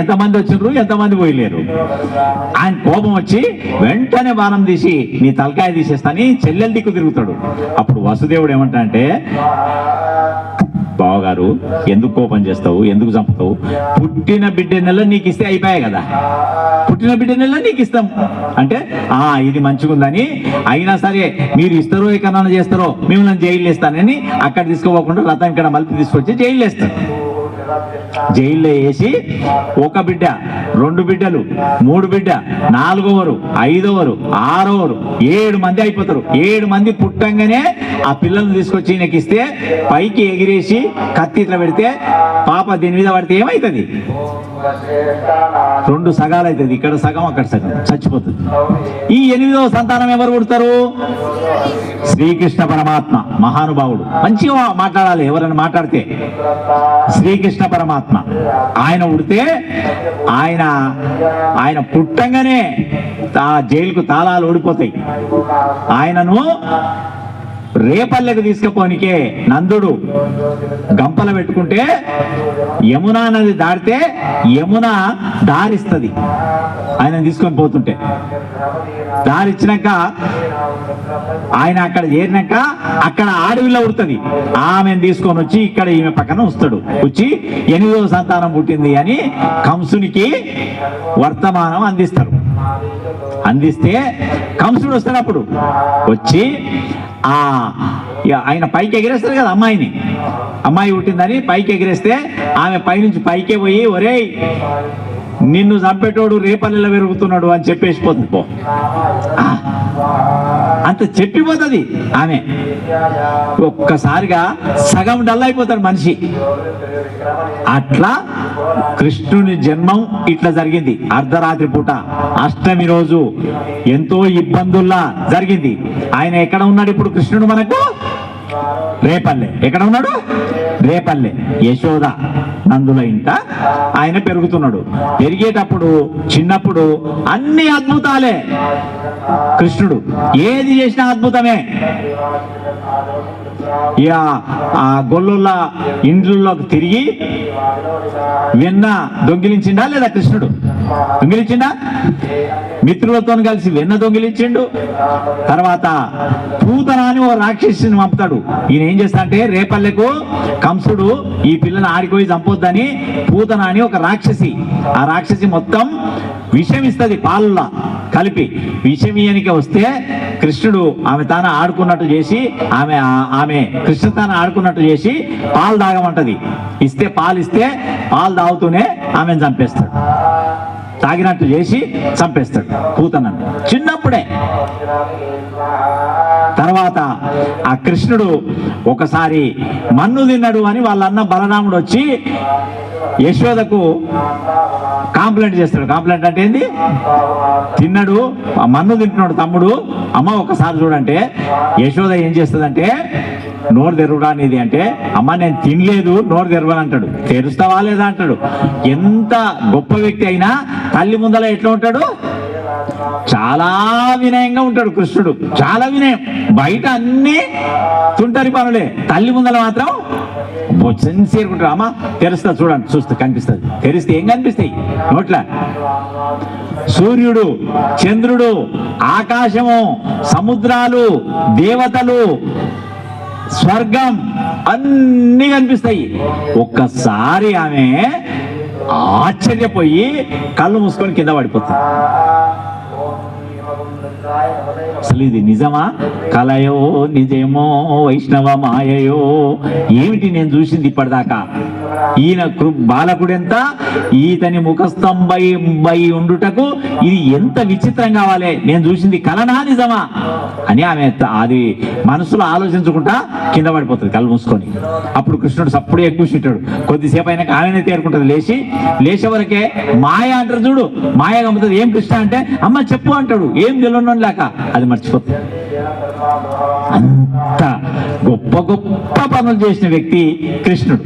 ఎంతమంది వచ్చిండ్రు, ఎంతమంది పోయలేరు. ఆయన కోపం వచ్చి వెంటనే బాణం తీసి నీ తలకాయ తీసేస్తాని చెల్లెల దిక్కు తిరుగుతాడు. అప్పుడు వసుదేవుడు ఏమంటాడంటే, బావగారు ఎందుకు కోపం చేస్తావు, ఎందుకు చంపుతావు, పుట్టిన బిడ్డ నెల నీకు ఇస్తే అయిపోయాయి కదా, పుట్టిన బిడ్డ నెల నీకు ఇస్తాం అంటే ఇది మంచిగుందని, అయినా సరే మీరు ఇస్తారో ఎక్కడన్నా చేస్తారో మిమ్మల్ని జైలు వేస్తానని అక్కడ తీసుకోపోకుండా రథం ఇక్కడ మలిపి తీసుకొచ్చి జైలు వేస్తారు. జైల్లో వేసి 1 బిడ్డ, 2 బిడ్డలు, 3 బిడ్డ, 4వరు, 5వరు, 6వరు, 7 మంది అయిపోతారు. 7 మంది పుట్టంగానే ఆ పిల్లల్ని తీసుకొచ్చి ఈయనకి ఇస్తే పైకి ఎగిరేసి కత్తి ఇట్లా పెడితే పాప దీని మీద పడితే ఏమవుతుంది? 2 సగాలు అవుతుంది. ఇక్కడ సగం అక్కడ సగం, చచ్చిపోతుంది. ఈ 8వ సంతానం ఎవరు పుడతారు? శ్రీకృష్ణ పరమాత్మ, మహానుభావుడు. మంచిగా మాట్లాడాలి ఎవరైనా మాట్లాడితే. శ్రీకృష్ణ పరమాత్మ ఆయన పుడితే ఆయన పుట్టంగానే జైలుకు తాళాలు ఓడిపోతాయి. ఆయనను రేపల్లెకు తీసుకుపోనికే నందుడు గంపల పెట్టుకుంటే యమునా నది దాటితే యమున దారిస్తుంది. ఆయన తీసుకొని పోతుంటే దారిచ్చినాక ఆయన అక్కడ చేరినాక అక్కడ ఆడవిలో ఉడుతుంది. ఆమెను తీసుకొని వచ్చి ఇక్కడ ఈమె పక్కన వస్తాడు. వచ్చి 8వ సంతానం పుట్టింది అని కంసునికి వర్తమానం అందిస్తారు. అందిస్తే కంసుడు వస్తాడు. అప్పుడు వచ్చి ఆయన పైకి ఎగిరేస్తారు కదా అమ్మాయి పుట్టిందని పైకి ఎగిరేస్తే ఆమె పైనుంచి పైకే పోయి ఒరేయ్ నిన్ను చంపేటోడు రేపల్లెలో పెరుగుతున్నాడు అని చెప్పేసిపోతుంది. పో అంత చెప్పిపోతుంది ఆమె. ఒక్కసారిగా సగం డల్ అయిపోతాడు మనిషి. అట్లా కృష్ణుని జన్మం ఇట్లా జరిగింది. అర్ధరాత్రి పూట అష్టమి రోజు ఎంతో ఇబ్బందుల్లా జరిగింది. ఆయన ఎక్కడ ఉన్నాడు ఇప్పుడు కృష్ణుడు మనకు? రేపల్లె. ఎక్కడ ఉన్నాడు? రేపల్లె. యశోద నందుల ఇంట ఆయన పెరుగుతున్నాడు. పెరిగేటప్పుడు చిన్నప్పుడు అన్ని అద్భుతాలే. కృష్ణుడు ఏది చేసినా అద్భుతమే. ఆ గొల్లుల ఇండ్లలోకి తిరిగి వెన్న దొంగిలించిండా లేదా? కృష్ణుడు దొంగిలించిండా? మిత్రులతో కలిసి వెన్న దొంగిలించిండు. తర్వాత పూతన అని ఓ రాక్షసిని పంపుతాడు. ఈయన ఏం చేస్తా అంటే రేపల్లెకు కంసుడు ఈ పిల్లని ఆడిపోయి చంపొద్దని పూతన అని ఒక రాక్షసి, ఆ రాక్షసి మొత్తం విషం ఇస్తుంది పాలల్లో కలిపి. విషం ఇయనికి వస్తే కృష్ణుడు ఆమె తాను ఆడుకున్నట్టు చేసి ఆమె కృష్ణ తాను ఆడుకున్నట్టు చేసి పాలు తాగమంటది. పాలు ఇస్తే పాలు తాగుతూనే ఆమెను చంపేస్తాడు. తాగినట్టు చేసి చంపేస్తాడు పూతనను చిన్నప్పుడే. తర్వాత ఆ కృష్ణుడు ఒకసారి మన్ను తిన్నాడు అని వాళ్ళ అన్న బలరాముడు వచ్చి యశోదకు కాంప్లైంట్ చేస్తాడు. కాంప్లైంట్ అంటే ఏంది? తిన్నాడు, మన్ను తింటున్నాడు తమ్ముడు, అమ్మ ఒకసారి చూడంటే యశోద ఏం చేస్తుందంటే నోరు తెరువురా నీది అంటే, అమ్మ నేను తినలేదు నోరు తెరవని అంటాడు. తెరుస్తావా లేదా అంటాడు. ఎంత గొప్ప వ్యక్తి అయినా తల్లి ముందర ఎట్లా ఉంటాడు? చాలా వినయంగా ఉంటాడు కృష్ణుడు, చాలా వినయం. బయట అన్ని తుంటరి పనులే, తల్లి ముందర మాత్రం సిన్సియర్గా ఉంటాడు. అమ్మ తెరుస్తా చూడండి, చూస్తే కనిపిస్తుంది. తెరిస్తే ఏం కనిపిస్తాయి? నోట్ల సూర్యుడు, చంద్రుడు, ఆకాశము, సముద్రాలు, దేవతలు, స్వర్గం అన్నీ కనిపిస్తాయి. ఒక్కసారి ఆమె ఆశ్చర్యపోయి కళ్ళు మూసుకొని కింద పడిపోతుంది. అసలు ఇది నిజమా కలయో నిజమో వైష్ణవ మాయయో ఏమిటి నేను చూసింది ఇప్పటిదాకా? ఈయన బాలకుడెంత, ఈతని ముఖస్తంభై ఉండుటకు ఇది ఎంత విచిత్రం కావాలి, నేను చూసింది కలనా నిజమా అని ఆమె అది మనసులో ఆలోచించుకుంటా కింద పడిపోతుంది కళ్ళు మూసుకొని. అప్పుడు కృష్ణుడు సప్పుడు ఎక్కువ కూర్చుంటాడు. కొద్దిసేపు అయినాక ఆమెనే తేరుకుంటుంది. లేచే వరకే మాయ అంటారు చూడు, మాయ గమ్ముతుంది. ఏం కృష్ణ అంటే అమ్మ చెప్పు అంటాడు. ఏం తెలియను లేక అది మర్చిపోతుంది. అంత గొప్ప గొప్ప పనులు చేసిన వ్యక్తి కృష్ణుడు.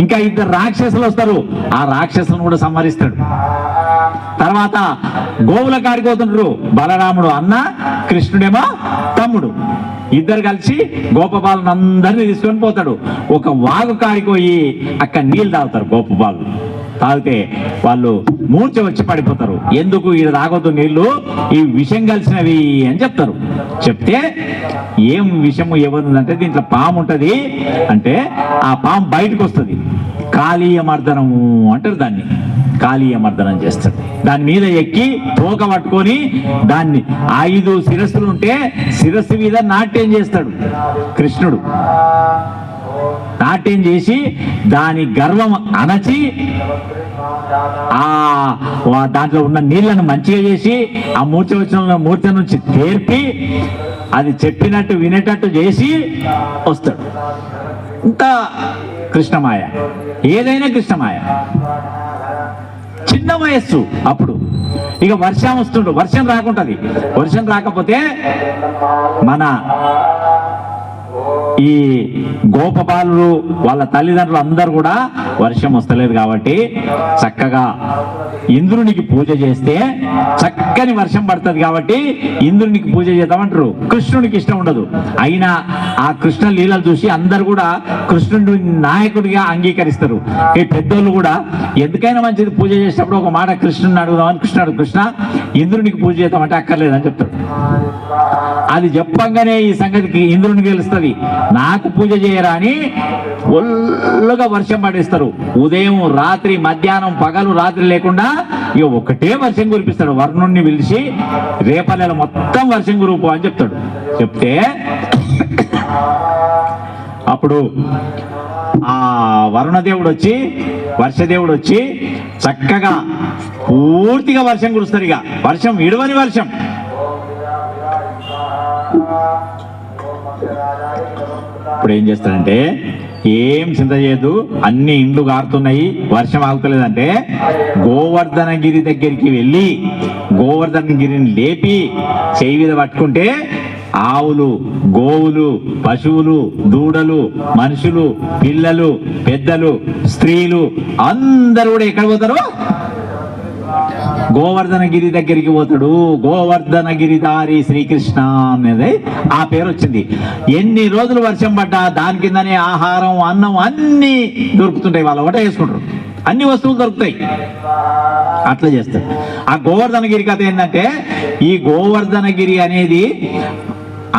ఇంకా ఇద్దరు రాక్షసులు వస్తారు, ఆ రాక్షసులను కూడా సంహరిస్తాడు. తర్వాత గోవుల కాడికి పోతుంటారు. బలరాముడు అన్న, కృష్ణుడేమో తమ్ముడు. ఇద్దరు కలిసి గోపబాలను అందరినీ తీసుకొని పోతాడు. ఒక వాగు కాడికి పోయి అక్కడ నీళ్ళు తాగుతారు. గోపబాలు తాగితే వాళ్ళు మూర్ఛ వచ్చి పడిపోతారు. ఎందుకు ఈడ తాగొద్దు నీళ్లు, ఈ విషం కలిసినవి అని చెప్తారు. చెప్తే ఏం విషము ఎవరుందంటే దీంట్లో పాము ఉంటది అంటే ఆ పాము బయటకు వస్తుంది. కాళీయ మర్దనము అంటారు దాన్ని. కాళీయ మర్దనం చేస్తాడు. దాని మీద ఎక్కి తోక పట్టుకొని దాన్ని 5 శిరస్సులు ఉంటే శిరస్సు మీద నాట్యం చేస్తాడు కృష్ణుడు. నాట్యం చేసి దాని గర్వం అణచి దాంట్లో ఉన్న నీళ్లను మంచిగా చేసి ఆ మూర్ఛ వచ్చిన మూర్ఛ నుంచి తేర్పి అది చెప్పినట్టు వినేటట్టు చేసి వస్తాడు. ఇంత కృష్ణమాయ, ఏదైనా కృష్ణమాయ. చిన్న వయస్సు అప్పుడు. ఇక వర్షం వస్తుండు, వర్షం రాకుంటది. వర్షం రాకపోతే మన ఈ గోపబాలు వాళ్ళ తల్లిదండ్రులు అందరూ కూడా వర్షం వస్తలేదు కాబట్టి చక్కగా ఇంద్రునికి పూజ చేస్తే చక్కని వర్షం పడుతుంది కాబట్టి ఇంద్రునికి పూజ చేద్దామంటారు. కృష్ణునికి ఇష్టం ఉండదు. అయినా ఆ కృష్ణ లీలలు చూసి అందరు కూడా కృష్ణుడి నాయకుడిగా అంగీకరిస్తారు. ఈ పెద్దోళ్ళు కూడా ఎందుకైనా మంచిది పూజ చేసేటప్పుడు ఒక మాట కృష్ణుని అడుగుదామని కృష్ణ ఇంద్రునికి పూజ చేద్దామంటే అక్కర్లేదని చెప్తాడు. అది చెప్పంగానే ఈ సంగతికి ఇంద్రునికి తెలుస్తుంది. నాకు పూజ చేయరా అని ఒళ్ళుగా వర్షం పడేస్తారు. ఉదయం రాత్రి మధ్యాహ్నం పగలు రాత్రి లేకుండా ఇక ఒకటే వర్షం కురిపిస్తాడు. వర్ణుణ్ణి పిలిచి రేపల్లెల మొత్తం వర్షం కురుపు అని చెప్తాడు. చెప్తే అప్పుడు ఆ వరుణదేవుడు వచ్చి వర్షదేవుడు వచ్చి చక్కగా పూర్తిగా వర్షం కురుస్తారు. ఇక వర్షం విడవని వర్షం. ఇప్పుడు ఏం చేస్తాడంటే ఏం చింత చేయదు, అన్ని ఇండ్లు గారుతున్నాయి, వర్షం ఆగుతలేదంటే గోవర్ధనగిరి దగ్గరికి వెళ్ళి గోవర్ధనగిరిని లేపి చేయి మీద పట్టుకుంటే ఆవులు, గోవులు, పశువులు, దూడలు, మనుషులు, పిల్లలు, పెద్దలు, స్త్రీలు అందరూ కూడా ఎక్కడ పోతారు? గోవర్ధనగిరి దగ్గరికి పోతాడు. గోవర్ధనగిరిధారి శ్రీకృష్ణ అనేది ఆ పేరు వచ్చింది. ఎన్ని రోజులు వర్షం పడ్డా దాని కిందనే ఆహారం, అన్నం అన్ని దొరుకుతుంటాయి. వాళ్ళు ఒకటే వేసుకుంటారు, అన్ని వస్తువులు దొరుకుతాయి. అట్లా చేస్తారు. ఆ గోవర్ధనగిరి కథ ఏంటంటే ఈ గోవర్ధనగిరి అనేది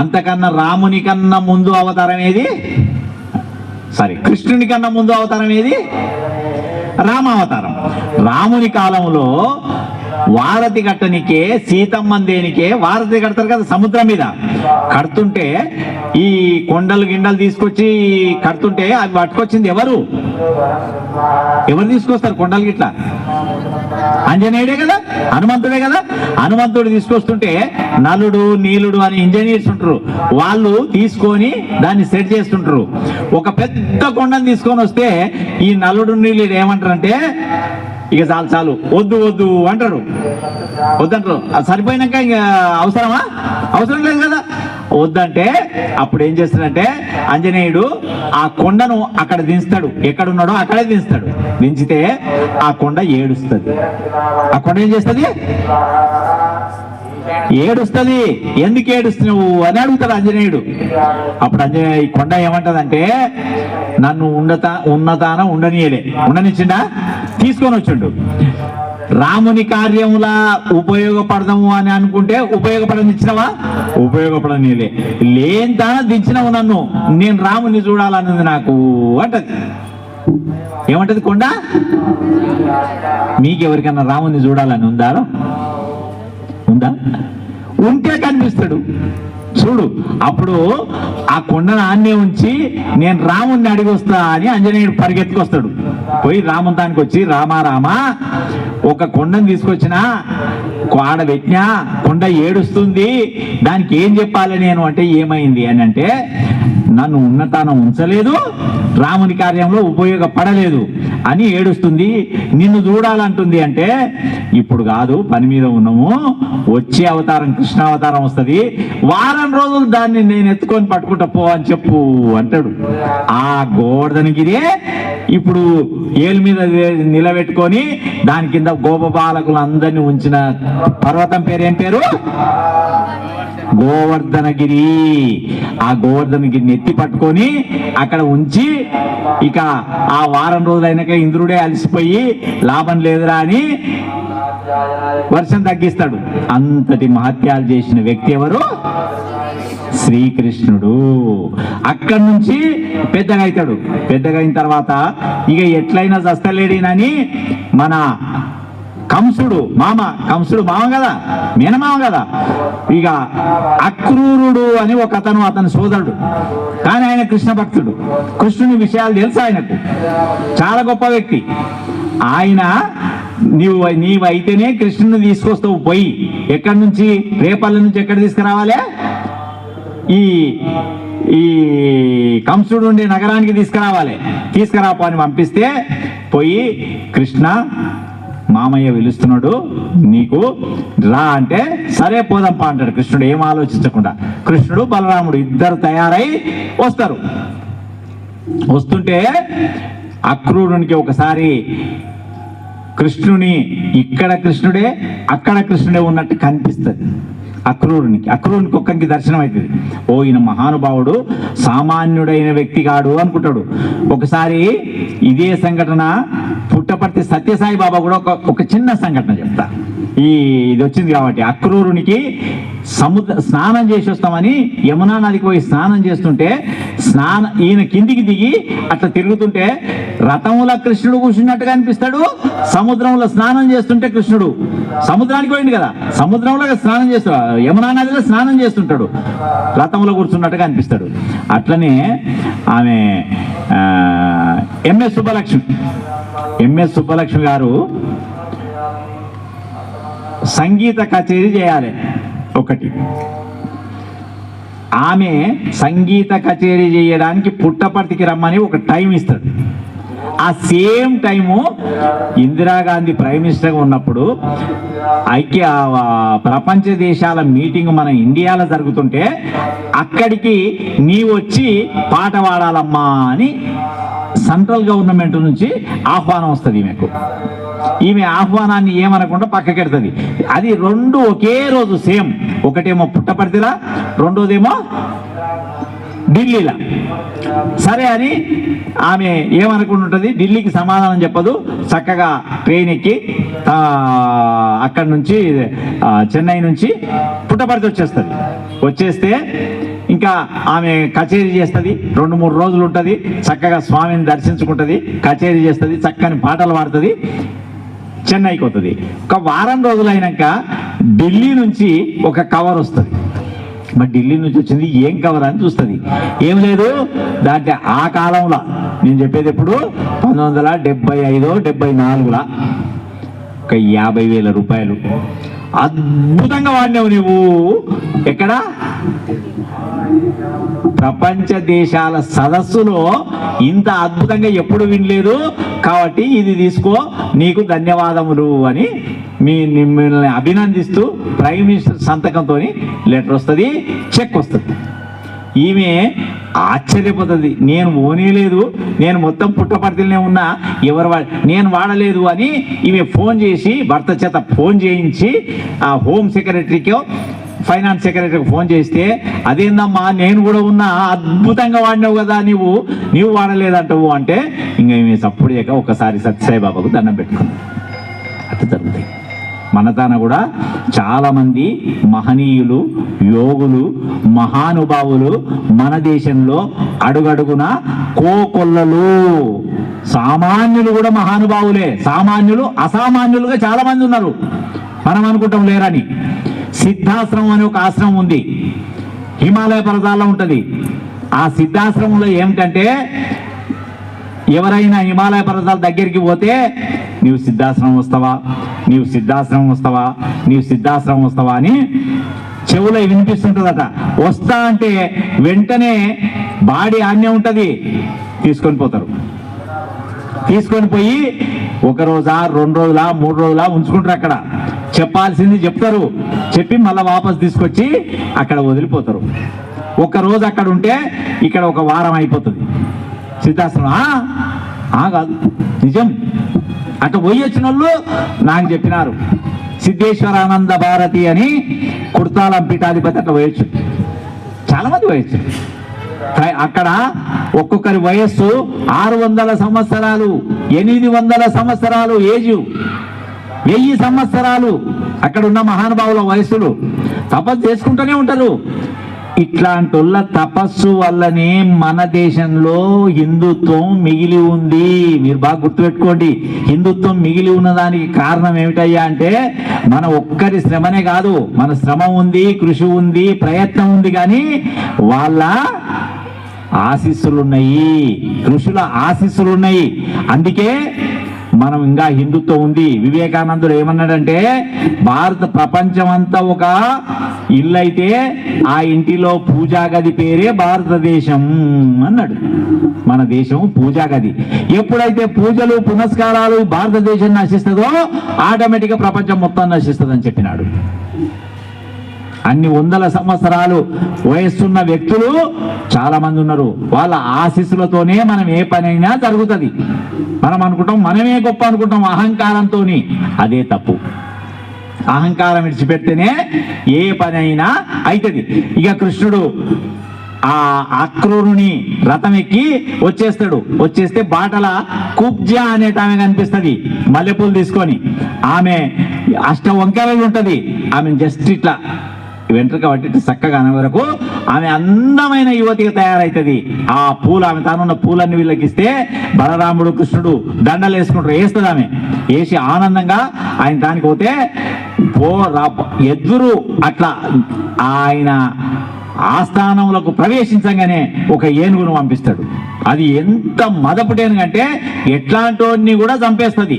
అంతకన్నా రాముని కన్నా ముందు అవతారం ఏది? కృష్ణుని కన్నా ముందు అవతారం ఏది? రామావతారం. రాముని కాలంలో వారధి కట్టనికే సీతమ్మని దేనికే వారధి కడతారు కదా సముద్రం మీద. కడుతుంటే ఈ కొండలు గిండలు తీసుకొచ్చి కడుతుంటే అవి పట్టుకొచ్చింది ఎవరు తీసుకొస్తారు కొండలు గిట్లా? ఆంజనేయుడే కదా, హనుమంతుడే కదా. హనుమంతుడు తీసుకొస్తుంటే నలుడు నీలుడు అని ఇంజనీర్స్ ఉంటారు, వాళ్ళు తీసుకొని దాన్ని సెట్ చేస్తుంటారు. ఒక పెద్ద కొండను తీసుకొని వస్తే ఈ నలుడు నీలుడు ఏమంటారంటే ఇక చాలు చాలు వద్దు వద్దు అంటారు, వద్దంటారు. అది సరిపోయినాక ఇక అవసరమా? అవసరం లేదు కదా. వద్దంటే అప్పుడు ఏం చేస్తాడంటే ఆంజనేయుడు ఆ కొండను అక్కడ దించుతాడు, ఎక్కడున్నాడో అక్కడే దించుతాడు. దించితే ఆ కొండ ఏడుస్తుంది. ఆ కొండ ఏం చేస్తుంది? ఏడుస్తుంది. ఎందుకు ఏడుస్తున్నావు అని అడుగుతాడు ఆంజనేయుడు. అప్పుడు ఈ కొండ ఏమంటదంటే నన్ను ఉన్నతాన ఉండనిచ్చిండా, తీసుకొని వచ్చిండు. రాముని కార్యములా ఉపయోగపడదాము అని అనుకుంటే ఉపయోగపడనిచ్చినవా? ఉపయోగపడనీలే. లేంతాన దించినవు నన్ను, నేను రాముని చూడాలన్నది నాకు అంటది. ఏమంటది కొండ? మీకెవరికన్నా రాముని చూడాలని ఉందా? ఉంటే కనిపిస్తాడు చూడు. అప్పుడు ఆ కొండను ఆన్నే ఉంచి నేను రాముణ్ణి అడిగి వస్తా అని ఆంజనేయుడు పరిగెత్తుకొస్తాడు. పోయి రాముని దానికి వచ్చి రామా రామా ఒక కొండను తీసుకొచ్చినా ఆడ పెట్టినా కొండ ఏడుస్తుంది, దానికి ఏం చెప్పాలి నేను అంటే ఏమైంది అని అంటే నన్ను ఉన్నతానం ఉంచలేదు, రాముని కార్యంలో ఉపయోగపడలేదు అని ఏడుస్తుంది, నిన్ను చూడాలంటుంది. అంటే ఇప్పుడు కాదు, పని మీద ఉన్నాము, వచ్చే అవతారం కృష్ణావతారం వస్తుంది, వారం రోజులు దాన్ని నేను ఎత్తుకొని పట్టుకుంటా పో అని చెప్పు అంటాడు. ఆ గోవర్ధనగిరే ఇప్పుడు ఏలు మీద నిలబెట్టుకొని దాని కింద గోపబాలకులు అందరినీ ఉంచిన పర్వతం పేరు ఏం పేరు? గోవర్ధనగిరి. ఆ గోవర్ధనగిరిని ఎత్తి పట్టుకొని అక్కడ ఉంచి ఇక ఆ వారం రోజులైనాక ఇంద్రుడే అలసిపోయి లాభం లేదురా అని వర్షం తగ్గిస్తాడు. అంతటి మహత్యాలు చేసిన వ్యక్తి ఎవరు? శ్రీకృష్ణుడు. అక్కడి నుంచి పెద్దగా అవుతాడు. పెద్దగా అయిన తర్వాత ఇక ఎట్లయినా చస్తలేడినని మన కంసుడు మామ కదా, మేనమామ కదా. ఇక అక్రూరుడు అని ఒక అతని సోదరుడు, కానీ ఆయన కృష్ణ భక్తుడు, కృష్ణుని విషయాలు తెలుసు ఆయనకు, చాలా గొప్ప వ్యక్తి. ఆయన నీవైతేనే కృష్ణుని తీసుకొస్తావు, పోయి ఎక్కడి నుంచి, రేపల్లి నుంచి ఎక్కడ తీసుకురావాలి? ఈ కంసుడు ఉండే నగరానికి తీసుకురాపో అని పంపిస్తే పోయి కృష్ణ మామయ్య పిలుస్తున్నాడు నీకు రా అంటే సరే పోదాంపా అంటాడు కృష్ణుడు, ఏం ఆలోచించకుండా. కృష్ణుడు బలరాముడు ఇద్దరు తయారై వస్తారు. వస్తుంటే అక్రూరునికి ఒకసారి కృష్ణుని ఇక్కడ కృష్ణుడే అక్కడ కృష్ణుడే ఉన్నట్టు కనిపిస్తుంది. అక్రూరునికి ఒక్కరికి దర్శనం అవుతుంది. ఓ ఈయన మహానుభావుడు, సామాన్యుడైన వ్యక్తి కాడు అనుకుంటాడు. ఒకసారి ఇదే సంఘటన పుట్టపర్తి సత్యసాయి బాబా కూడా ఒక చిన్న సంఘటన చెప్తా. ఇది వచ్చింది కాబట్టి అక్రూరునికి స్నానం చేసి వస్తామని యమునా నదికి పోయి స్నానం చేస్తుంటే ఈయన కిందికి దిగి అట్లా తిరుగుతుంటే రథముల కృష్ణుడు కూర్చున్నట్టుగా అనిపిస్తాడు. సముద్రంలో స్నానం చేస్తుంటే కృష్ణుడు సముద్రానికి పోయింది కదా, సముద్రంలో స్నానం చేస్తాడు, యమునా నదిలో స్నానం చేస్తుంటాడు, రథంలో కూర్చున్నట్టుగా అనిపిస్తాడు. అట్లనే ఆమె ఎంఎస్ సుబ్బలక్ష్మి గారు సంగీత కచేరీ చేయాలి ఒకటి. ఆమె సంగీత కచేరీ చేయడానికి పుట్టపర్తికి రమ్మని ఒక టైం ఇస్తాడు. ఆ సేమ్ టైము ఇందిరాగాంధీ ప్రైమ్ మినిస్టర్గా ఉన్నప్పుడు ప్రపంచ దేశాల మీటింగ్ మన ఇండియాలో జరుగుతుంటే అక్కడికి నీ వచ్చి పాట పాడాలమ్మా అని సెంట్రల్ గవర్నమెంట్ నుంచి ఆహ్వానం వస్తుంది ఈమెకు. ఈమె ఆహ్వానాన్ని ఏమనకుండా పక్కకెడుతుంది. అది రెండు ఒకే రోజు సేమ్, ఒకటేమో పుట్టపర్తిలా, రెండోదేమో ఢిల్లీలా. సరే అని ఆమె ఏమనుకుంటుంటుంది, ఢిల్లీకి సమాధానం చెప్పదు, చక్కగా ట్రైన్ ఎక్కి అక్కడి నుంచి చెన్నై నుంచి పుట్టపర్తి వచ్చేస్తే ఇంకా ఆమె కచేరీ చేస్తుంది. 2-3 రోజులు ఉంటుంది, చక్కగా స్వామిని దర్శించుకుంటుంది, కచేరీ చేస్తుంది, చక్కని పాటలు పాడుతుంది. చెన్నైకి వస్తుంది. ఒక వారం రోజులు అయినాక ఢిల్లీ నుంచి ఒక కవర్ వస్తుంది. మరి ఢిల్లీ నుంచి వచ్చింది ఏం కవర్ అని చూస్తుంది. ఏం లేదు, దాంట్లో ఆ కాలంలో నేను చెప్పేది ఎప్పుడు 1975 74 ఒక 50,000 రూపాయలు. అద్భుతంగా వాడినావు నువ్వు. ఎక్కడ? ప్రపంచ దేశాల సదస్సులో ఇంత అద్భుతంగా ఎప్పుడు వినలేదు, కాబట్టి ఇది తీసుకో, నీకు ధన్యవాదములు అని మిమ్మల్ని అభినందిస్తూ ప్రైమ్ మినిస్టర్ సంతకంతో లెటర్ వస్తుంది, చెక్ వస్తుంది. ఈమె ఆశ్చర్యపోతుంది, నేను ఓనేలేదు, నేను మొత్తం పుట్టపర్తిలోనే ఉన్నా, నేను వాడలేదు అని ఈమె ఫోన్ చేసి భర్త చేత ఫోన్ చేయించి ఆ హోమ్ సెక్రటరీకో ఫైనాన్స్ సెక్రటరీకి ఫోన్ చేస్తే, అదేందమ్మా నేను కూడా ఉన్నా, అద్భుతంగా వాడినావు కదా, నీవు వాడలేదంటావు అంటే, ఇంకా ఈమె సప్పుడు చేయక ఒకసారి సత్యసాయిబాబాకు దండం పెట్టుకున్నాం. అట్లా జరుగుతాయి. మన తాన కూడా చాలామంది మహనీయులు, యోగులు, మహానుభావులు మన దేశంలో అడుగడుగున కోకొల్లలు. సామాన్యులు కూడా మహానుభావులే, సామాన్యులు అసామాన్యులుగా చాలా మంది ఉన్నారు. మనం అనుకుంటాం లేరని. సిద్ధాశ్రమం అనే ఒక ఆశ్రమం ఉంది, హిమాలయ పర్వతాల్లో ఉంటుంది. ఆ సిద్ధాశ్రమంలో ఏమిటంటే, ఎవరైనా హిమాలయ పర్వతాల దగ్గరికి పోతే, నీవు సిద్ధాశ్రమం వస్తావా, నీవు సిద్ధాశ్రమం వస్తావా, నీవు సిద్ధాశ్రమం వస్తావా అని చెవులో వినిపిస్తుంటుందట. వస్తా అంటే వెంటనే బాడీ ఆన్నే ఉంటుంది, తీసుకొని పోతారు. తీసుకొని పోయి 1 రోజా 2 రోజులా 3 రోజులా ఉంచుకుంటారు. అక్కడ చెప్పాల్సింది చెప్తారు, చెప్పి మళ్ళీ వాపస్ తీసుకొచ్చి అక్కడ వదిలిపోతారు. 1 రోజు అక్కడ ఉంటే ఇక్కడ 1 వారం అయిపోతుంది సిద్ధాశ్రమం. కాదు, నిజం. అట్లా పోయి వచ్చిన వాళ్ళు నాకు చెప్పినారు. సిద్ధేశ్వరానంద భారతి అని కుర్తాలం పీఠాధిపతి అట్లా పోయొచ్చు, చాలా మంది పోయొచ్చు. అక్కడ ఒక్కొక్కరి వయస్సు 600 సంవత్సరాలు, 800 సంవత్సరాలు ఏజు, 1000 సంవత్సరాలు అక్కడ ఉన్న మహానుభావుల వయస్సులు తపస్సు చేసుకుంటూనే ఉంటారు. ఇట్లాంటి తపస్సు వల్లనే మన దేశంలో హిందుత్వం మిగిలి ఉంది. మీరు బాగా గుర్తుపెట్టుకోండి, హిందుత్వం మిగిలి ఉన్నదానికి కారణం ఏమిటయ్యా అంటే, మన ఒక్కరి శ్రమనే కాదు, మన శ్రమ ఉంది, కృషి ఉంది, ప్రయత్నం ఉంది, కానీ వాళ్ళ ఆశీస్సులున్నాయి, ఋషుల ఆశీస్సులున్నాయి. అందుకే మనం ఇంకా హిందుత్వం ఉంది. వివేకానందుడు ఏమన్నాడంటే, భారత ప్రపంచం అంతా ఒక ఇల్లు అయితే ఆ ఇంటిలో పూజా గది పేరే భారతదేశం అన్నాడు. మన దేశం పూజా గది. ఎప్పుడైతే పూజలు పునస్కారాలు భారతదేశం నశిస్తుందో ఆటోమేటిక్గా ప్రపంచం మొత్తం నశిస్తుందని చెప్పినాడు. అన్ని 100 సంవత్సరాలు వయస్సున్న వ్యక్తులు చాలా మంది ఉన్నారు. వాళ్ళ ఆశీస్సులతోనే మనం ఏ పనైనా జరుగుతుంది. మనం అనుకుంటాం మనమే గొప్ప అనుకుంటాం అహంకారంతో. అదే తప్పు. అహంకారం విడిచిపెడితేనే ఏ పనైనా అవుతుంది. ఇక కృష్ణుడు ఆ అక్రూరుని రథం ఎక్కి వచ్చేస్తాడు. వచ్చేస్తే బాటల కుబ్జా అనేట ఆమె కనిపిస్తుంది, మల్లెపూలు తీసుకొని. ఆమె అష్ట వంకరలు ఉంటుంది. ఆమె జస్ట్ ఇట్లా వెంట్రుక పట్టి చక్కగా అనే వరకు ఆమె అందమైన యువతిగా తయారవుతుంది. ఆ పూలు, ఆమె తానున్న పూలన్నీ వీళ్ళకిస్తే బలరాముడు కృష్ణుడు దండలు వేసుకుంటారు. వేస్తుంది ఆమె, వేసి ఆనందంగా ఆయన దానికి పోతే ఎదురు అట్లా ఆయన ఆస్థానములకు ప్రవేశించగానే ఒక ఏనుగును పంపిస్తాడు. అది ఎంత మదపుటేనుగు అంటే ఎట్లాంటి కూడా చంపేస్తుంది.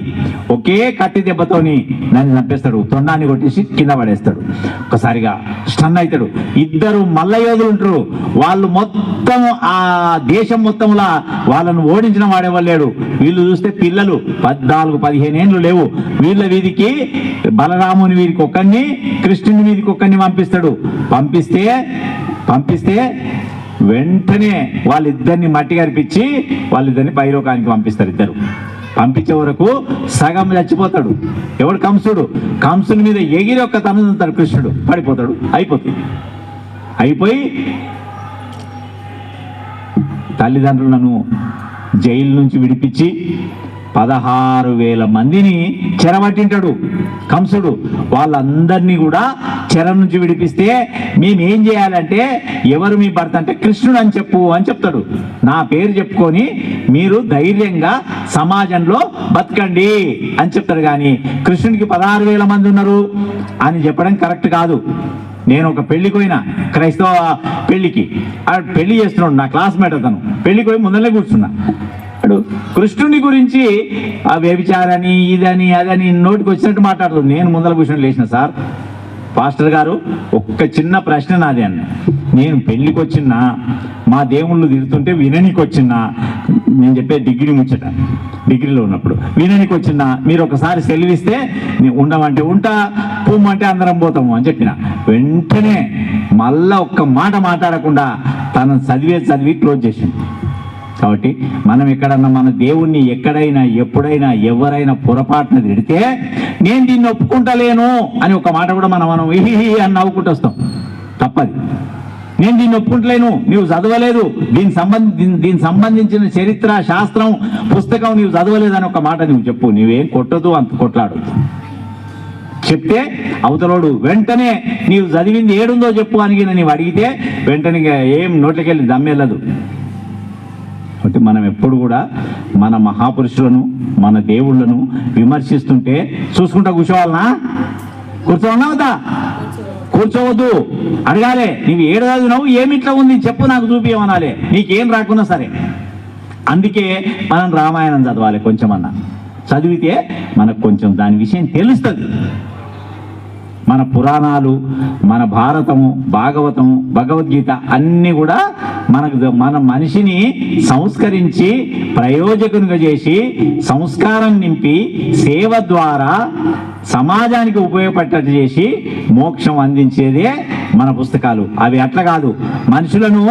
ఒకే కత్తి దెబ్బతోని దాన్ని చంపేస్తాడు. తొండాన్ని కొట్టేసి కింద పడేస్తాడు. ఒకసారిగా స్టన్ అవుతాడు. 2 మల్ల యోధులు ఉంటారు. వాళ్ళు మొత్తం ఆ దేశం మొత్తంలా వాళ్ళను ఓడించిన వాడేవాళ్ళేడు. వీళ్ళు చూస్తే పిల్లలు 14-15 ఏళ్ళు లేవు. వీళ్ళ వీధికి బలరాముని వీధికి ఒక్కడిని, కృష్ణుని వీధికి ఒక్కడిని పంపిస్తాడు. పంపిస్తే వెంటనే వాళ్ళిద్దరిని మట్టి కరిపించి వాళ్ళిద్దరిని పైలోకానికి పంపిస్తారు. ఇద్దరు పంపించే వరకు సగం చచ్చిపోతాడు. ఎవడు? కంసుడు. కంసుని మీద ఎగిరి ఒక్క తనుతాడు కృష్ణుడు, పడిపోతాడు. అయిపోయి తల్లిదండ్రులను జైలు నుంచి విడిపించి 16,000 మందిని చెరబట్టింటాడు కంసుడు. వాళ్ళందరినీ కూడా చెర నుంచి విడిపిస్తే మేమేం చేయాలంటే, ఎవరు మీ భర్త అంటే కృష్ణుడు అని చెప్పు అని చెప్తాడు. నా పేరు చెప్పుకొని మీరు ధైర్యంగా సమాజంలో బతకండి అని చెప్తాడు. కానీ కృష్ణుడికి 16,000 మంది ఉన్నారు అని చెప్పడం కరెక్ట్ కాదు. నేను ఒక పెళ్లికి పోయినా, క్రైస్తవ పెళ్లికి. పెళ్లి చేస్తున్నాడు నా క్లాస్మేట్, అతను పెళ్లికి పోయి ముందరనే కూర్చున్నా. కృష్ణుని గురించి ఆ వ్యభిచారని ఇదని అదని నోటికి వచ్చినట్టు మాట్లాడుతుంది. నేను ముందర కూర్చొని లేచిన, సార్ పాస్టర్ గారు ఒక్క చిన్న ప్రశ్న నాది అన్న. నేను పెళ్లికి వచ్చినా, మా దేవుళ్ళు తిరుగుతుంటే విననికి వచ్చినా, నేను చెప్పే డిగ్రీ ముచ్చట, డిగ్రీలో ఉన్నప్పుడు విననికి వచ్చినా, మీరు ఒకసారి సెలవిస్తే ఉండమంటే ఉంటా, పొమ్మంటే అందరం పోతాము అని చెప్పిన. వెంటనే మళ్ళా ఒక్క మాట మాట్లాడకుండా తను చదివి క్లోజ్ చేసింది. కాబట్టి మనం ఎక్కడన్నా మన దేవుణ్ణి ఎక్కడైనా ఎప్పుడైనా ఎవరైనా పొరపాటున తిడితే నేను దీన్ని ఒప్పుకుంటలేను అని ఒక మాట కూడా మనం ఇహి అని నవ్వుకుంటూ వస్తాం. తప్పది. నేను దీన్ని ఒప్పుకుంటలేను, నీవు చదవలేదు, దీనికి సంబంధించిన చరిత్ర శాస్త్రం పుస్తకం నీవు చదవలేదు అని ఒక మాట నువ్వు చెప్పు. నీవేం కొట్టదు, అంత కొట్లాడు. చెప్తే అవతలోడు వెంటనే నీవు చదివింది ఏడుందో చెప్పు అని నీవు అడిగితే వెంటనే ఏం నోట్లకెళ్ళి దమ్మెళ్ళదు. కాబట్టి మనం ఎప్పుడు కూడా మన మహాపురుషులను, మన దేవుళ్ళను విమర్శిస్తుంటే చూసుకుంటా కూర్చోవాలనా? కూర్చోవాలన్నా? కూర్చోవద్దు. అడగాలి, నీవు ఏడు చదివినావు, ఏమిట్లా ఉంది చెప్పు, నాకు చూపించమనాలి, నీకేం రాకున్నా సరే. అందుకే మనం రామాయణం చదవాలి. కొంచెమన్నా చదివితే మనకు కొంచెం దాని విషయం తెలుస్తుంది. మన పురాణాలు, మన భారతము, భాగవతము, భగవద్గీత అన్నీ కూడా మన మనిషిని సంస్కరించి ప్రయోజకునిగా చేసి సంస్కారం నింపి సేవ ద్వారా సమాజానికి ఉపయోగపడేటట్టు చేసి మోక్షం అందించేదే మన పుస్తకాలు. అవి అట్లా కాదు, మనుషులను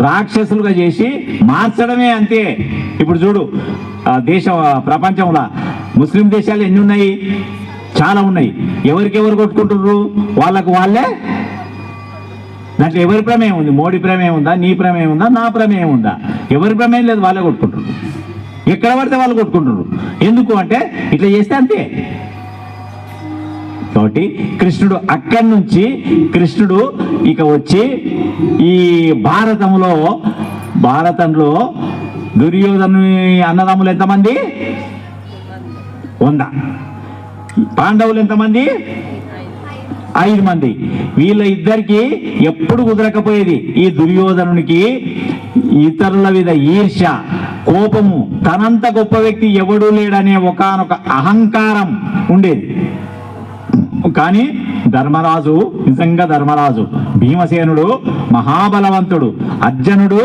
రాక్షసులుగా చేసి మార్చడమే అంతే. ఇప్పుడు చూడు, ప్రపంచంలో ముస్లిం దేశాలు ఎన్ని ఉన్నాయి? చాలా ఉన్నాయి. ఎవరికెవరు కొట్టుకుంటున్నారు? వాళ్ళకు వాళ్ళే. దాంట్లో ఎవరి ప్రమేయం ఉంది? మోడీ ప్రమేయం ఉందా? నీ ప్రమేయం ఉందా? నా ప్రమేయం ఉందా? ఎవరి ప్రమేయం లేదు, వాళ్ళే కొట్టుకుంటున్నారు. ఎక్కడ పడితే వాళ్ళు కొట్టుకుంటున్నారు. ఎందుకు అంటే ఇట్లా చేస్తే అంతే. కాబట్టి కృష్ణుడు అక్కడి నుంచి కృష్ణుడు ఇక వచ్చి ఈ భారతంలో దుర్యోధను అన్నదమ్ములు ఎంతమంది? 100. పాండవులు ఎంతమంది? 5 మంది. వీళ్ళ ఇద్దరికి ఎప్పుడు కుదరకపోయేది. ఈ దుర్యోధనునికి ఇతరుల మీద ఈర్ష్య, కోపము, తనంత గొప్ప వ్యక్తి ఎవడూ లేడనే ఒకానొక అహంకారం ఉండేది. కానీ ధర్మరాజు నిజంగా ధర్మరాజు, భీమసేనుడు మహాబలవంతుడు, అర్జునుడు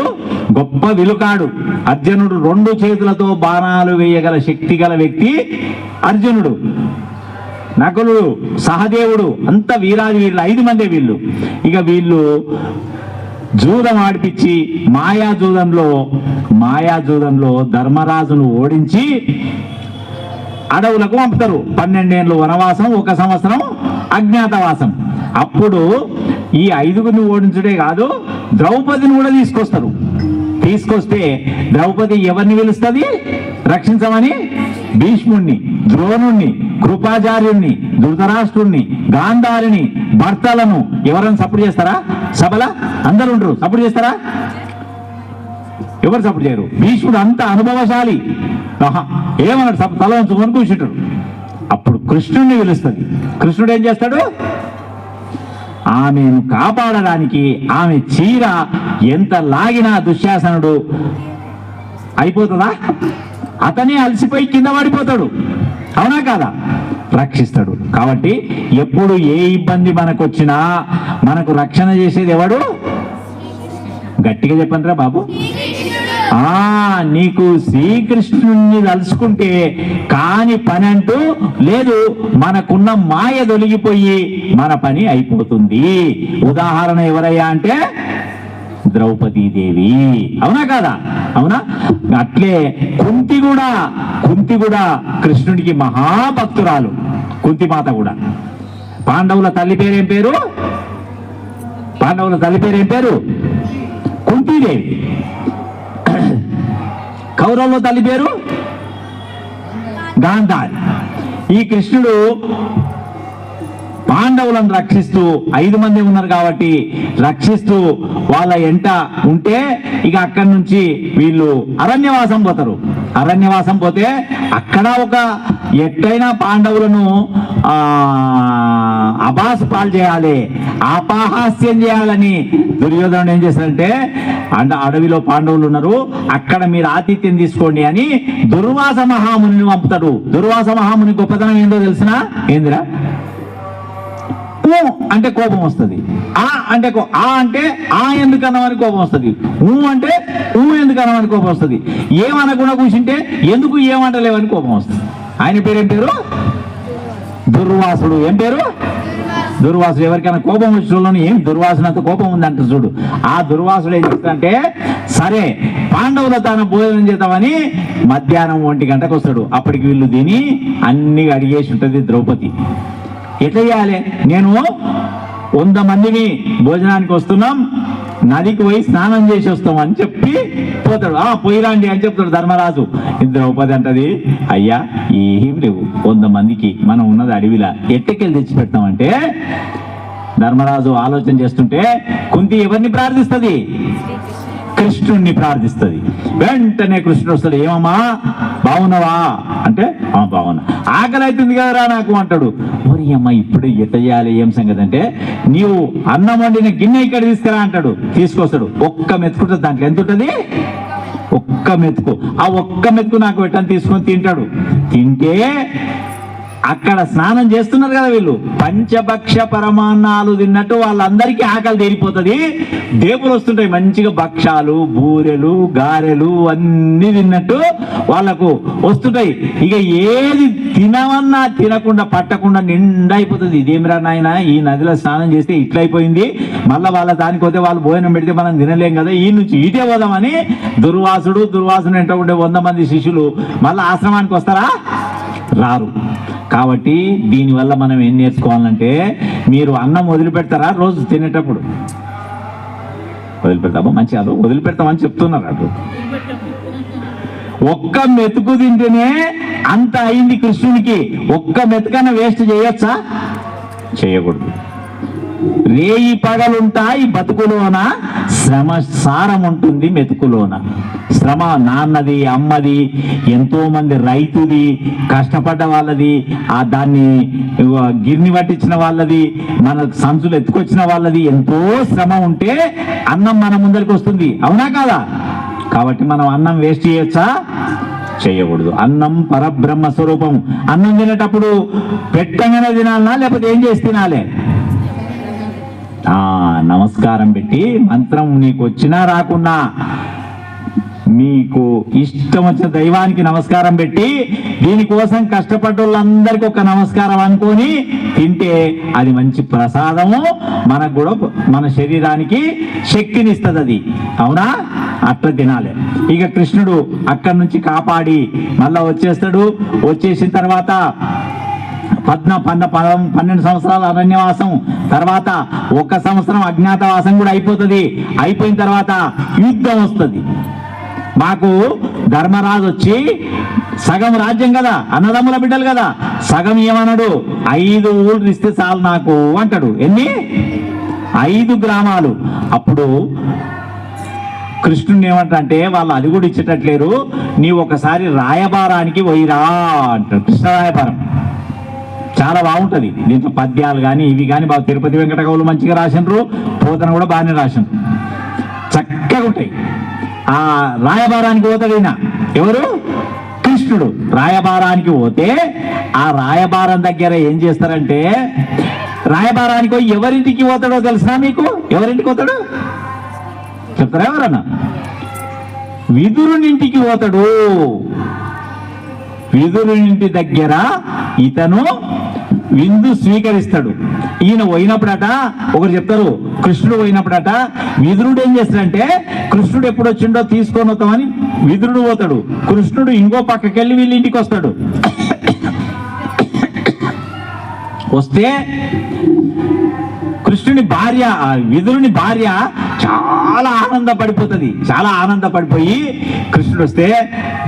గొప్ప విలుకాడు. అర్జునుడు 2 చేతులతో బాణాలు వేయగల శక్తి గల వ్యక్తి అర్జునుడు. నకులుడు, సహదేవుడు, అంత వీరాది వీళ్ళు 5 మందే వీళ్ళు. ఇక వీళ్ళు జూదం ఆడిపించి మాయాజూదంలో ధర్మరాజును ఓడించి అడవులకు పంపుతారు. 12 ఏళ్ళు వనవాసం, 1 సంవత్సరం అజ్ఞాతవాసం. అప్పుడు ఈ 5గురిని ఓడించుడే కాదు, ద్రౌపదిని కూడా తీసుకొస్తే ద్రౌపది ఎవరిని పిలుస్తుంది రక్షించమని? భీష్ముణ్ణి, ద్రోణుణ్ణి, కృపాచార్యుణ్ణి, ధృతరాష్ట్రుణ్ణి, గాంధారిని, భర్తలను ఎవరైనా సపోర్ట్ చేస్తారా? సభల అందరూ ఉండరు, సపోర్ట్ చేస్తారా? ఎవరు సపోర్ట్ చేయరు. భీష్ముడు అంత అనుభవశాలి. ఏమన్నాడు? తల ఉంచుకొని కూర్చుంటాడు. అప్పుడు కృష్ణుడిని పిలుస్తుంది. కృష్ణుడు ఏం చేస్తాడు? ఆమెను కాపాడడానికి ఆమె చీర ఎంత లాగినా దుశ్శాసనుడు అయిపోతుందా? అతనే అలసిపోయి కింద పడిపోతాడు. అవునా కాదా? రక్షిస్తాడు. కాబట్టి ఎప్పుడు ఏ ఇబ్బంది మనకు వచ్చినా మనకు రక్షణ చేసేది ఎవడు? గట్టిగా చెప్పండిరా బాబు. నీకు శ్రీకృష్ణుణ్ణి తలుచుకుంటే కాని పని అంటూ లేదు. మనకున్న మాయ తొలగిపోయి మన పని అయిపోతుంది. ఉదాహరణ ఎవరయ్యా అంటే ద్రౌపదీదేవి. అవునా కాదా? అవునా? అట్లే కుంతి కూడా కృష్ణుడికి మహాభక్తురాలు. కుంతిమాత కూడా. పాండవుల తల్లి పేరేం పేరు? కుంతీదేవి. కౌరవుల తల్లి పేరు గాంధారి. ఈ కృష్ణుడు పాండవులను రక్షిస్తూ 5 మంది ఉన్నారు కాబట్టి రక్షిస్తూ వాళ్ళ ఎంట ఉంటే ఇక అక్కడి నుంచి వీళ్ళు అరణ్యవాసం పోతారు. అరణ్యవాసం పోతే అక్కడ ఒక ఎట్టయినా పాండవులను అబాస్ పాలు చేయాలి, అపహాస్యం చేయాలని దుర్యోధనుడు ఏం చేశాడంటే అడవిలో పాండవులు ఉన్నారు, అక్కడ మీరు ఆతిథ్యం తీసుకోండి అని దుర్వాస మహామునిని పంపుతాడు. దుర్వాస మహాముని గొప్పతనం ఏందో తెలిసినా ఏందిరా, అంటే కోపం వస్తుంది, అంటే ఆ ఎందుకన్నామని కోపం వస్తుంది, అంటే ఎందుకన్నామని కోపం వస్తుంది, ఏమనకుండా కూర్చుంటే ఎందుకు ఏమంటలేవని కోపం వస్తుంది. ఆయన పేరు ఏం పేరు? దుర్వాసుడు. ఏం పేరు? దుర్వాసుడు. ఎవరికైనా కోపం వచ్చిన ఏం దుర్వాసునంత కోపం ఉందంట చూడు. ఆ దుర్వాసుడు ఏం చేస్తాడంటే సరే పాండవుల తాను భోజనం చేద్దామని మధ్యాహ్నం 1 గంటకు వస్తాడు. అప్పటికి వీళ్ళు తిని అన్ని అడిగేసి ఉంటుంది ద్రౌపది. ఎట్లా చేయాలి, నేను 100 మందిని భోజనానికి వస్తున్నాం, నదికి పోయి స్నానం చేసి వస్తాం అని చెప్పి పోతాడు. పోయిరాండి అని చెప్తాడు ధర్మరాజు. ద్రౌపది అంటది, అయ్యా ఏం లేవు, 100 మందికి మనం ఉన్నది అడవిలా ఎట్టకెళ్ళి తెచ్చిపెడతామంటే ధర్మరాజు ఆలోచన చేస్తుంటే కుంతి ఎవరిని ప్రార్థిస్తుంది? కృష్ణుణ్ణి ప్రార్థిస్తుంది. వెంటనే కృష్ణుడు వస్తాడు. ఏమమ్మా బాగున్నావా అంటే బాగున్నా. ఆకలి అవుతుంది కదరా నాకు అంటాడు. మరి అమ్మ ఇప్పుడు ఎట్ట చేయాలి ఏం సంగతి అంటే నీవు అన్నం వండిన గిన్నె ఇక్కడ తీసుకురా అంటాడు. తీసుకొస్తాడు. ఒక్క మెతుకుంటుంది, దాంట్లో ఎంత ఉంటుంది? ఒక్క మెతుకు. ఆ ఒక్క మెతుకు నాకు పెట్టని తీసుకొని తింటాడు. తింటే అక్కడ స్నానం చేస్తున్నారు కదా వీళ్ళు, పంచభక్ష పరమాన్నాలు తిన్నట్టు వాళ్ళందరికీ ఆకలి తీరిపోతుంది. దేవులు వస్తుంటాయి మంచిగా, భక్షాలు బూరెలు గారెలు అన్ని తిన్నట్టు వాళ్ళకు వస్తుంటాయి. ఇక ఏది తినవన్నా తినకుండా పట్టకుండా నిండా అయిపోతుంది. ఇదేమిరా నాయన, ఈ నదిలో స్నానం చేస్తే ఇట్లయిపోయింది, మళ్ళీ వాళ్ళ దానికి పోతే వాళ్ళు భోజనం పెడితే మనం తినలేం కదా, ఈ నుంచి ఇటే పోదామని దుర్వాసుడు ఎంట ఉండే 100 మంది శిష్యులు మళ్ళీ ఆశ్రమానికి వస్తారా? రారు. కాబట్టి దీనివల్ల మనం ఏం నేర్చుకోవాలంటే, మీరు అన్నం వదిలిపెడతారా రోజు తినేటప్పుడు? వదిలిపెడతామా? మంచి అది వదిలిపెడతామని చెప్తున్నారు. అటు ఒక్క మెతుకు తింటేనే అంత అయింది కృష్ణునికి. ఒక్క మెతుకన్నా వేస్ట్ చేయొచ్చా? చేయకూడదు. రేయి పగలుంటాయి బతుకులోన, శ్రమ సారం ఉంటుంది మెతుకులోన. శ్రమ నాన్నది, అమ్మది, ఎంతో మంది రైతుది, కష్టపడ్డ వాళ్ళది, దాన్ని గిర్ని పట్టించిన వాళ్ళది, మన సంచులు ఎత్తుకొచ్చిన వాళ్ళది, ఎంతో శ్రమ ఉంటే అన్నం మన ముందరికి వస్తుంది. అవునా కాదా? కాబట్టి మనం అన్నం వేస్ట్ చేయొచ్చా? చేయకూడదు. అన్నం పరబ్రహ్మ స్వరూపం. అన్నం తినేటప్పుడు పెట్టగానే తినాలనా లేకపోతే ఏం చేసి తినాలి? నమస్కారం పెట్టి, మంత్రం నీకు వచ్చినా రాకున్నా మీకు ఇష్టం వచ్చిన దైవానికి నమస్కారం పెట్టి, దీనికోసం కష్టపడ్డ వాళ్ళందరికీ ఒక నమస్కారం అనుకొని తింటే అది మంచి ప్రసాదము, మనకు కూడా మన శరీరానికి శక్తినిస్తుంది అది. అవునా? అట్లా తినాలి. ఇక కృష్ణుడు అక్కడి నుంచి కాపాడి మళ్ళా వచ్చేస్తాడు. వచ్చేసిన తర్వాత 12 సంవత్సరాల అరణ్యవాసం తర్వాత 1 సంవత్సరం అజ్ఞాతవాసం కూడా అయిపోతుంది. అయిపోయిన తర్వాత యుద్ధం వస్తుంది. మాకు ధర్మరాజు వచ్చి సగం రాజ్యం కదా, అన్నదమ్ముల బిడ్డలు కదా, సగం ఏమన్నాడు? 5 ఊళ్ళు ఇస్తే చాలు నాకు అంటాడు. ఎన్ని? 5 గ్రామాలు. అప్పుడు కృష్ణుని ఏమంటే వాళ్ళు అది కూడా ఇచ్చేటట్లేరు, నీవు ఒకసారి రాయబారానికి పోయిరా అంటాడు. కృష్ణ రాయబారం చాలా బాగుంటుంది. దీంట్లో పద్యాలు కానీ ఇవి కానీ బాగా, తిరుపతి వెంకట కవులు మంచిగా రాసినారు, పోతన కూడా బాగానే రాసినారు, చక్కగా ఉంటాయి. ఆ రాయబారానికి పోతాడు ఈయన. ఎవరు? కృష్ణుడు. రాయబారానికి పోతే ఆ రాయబారం దగ్గర ఏం చేస్తారంటే, రాయబారానికి పోయి ఎవరింటికి పోతాడో తెలుసా మీకు? ఎవరింటికి పోతాడు చెప్తారా ఎవరన్నా? విదురునింటికి పోతాడు. విదురునింటి దగ్గర ఇతను విందు స్వీకరిస్తాడు. ఈయన పోయినప్పుడట ఒకరు చెప్తారు, కృష్ణుడు పోయినప్పుడట విదురుడు ఏం చేస్తాడంటే, కృష్ణుడు ఎప్పుడు వచ్చిండో తీసుకొని వస్తామని విదురుడు పోతాడు. కృష్ణుడు ఇంకో పక్కకెళ్ళి వీళ్ళ ఇంటికి వస్తాడు. వస్తే కృష్ణుని భార్య, విదురుని భార్య చాలా ఆనందపడిపోతుంది. చాలా ఆనందపడిపోయి కృష్ణుడు వస్తే,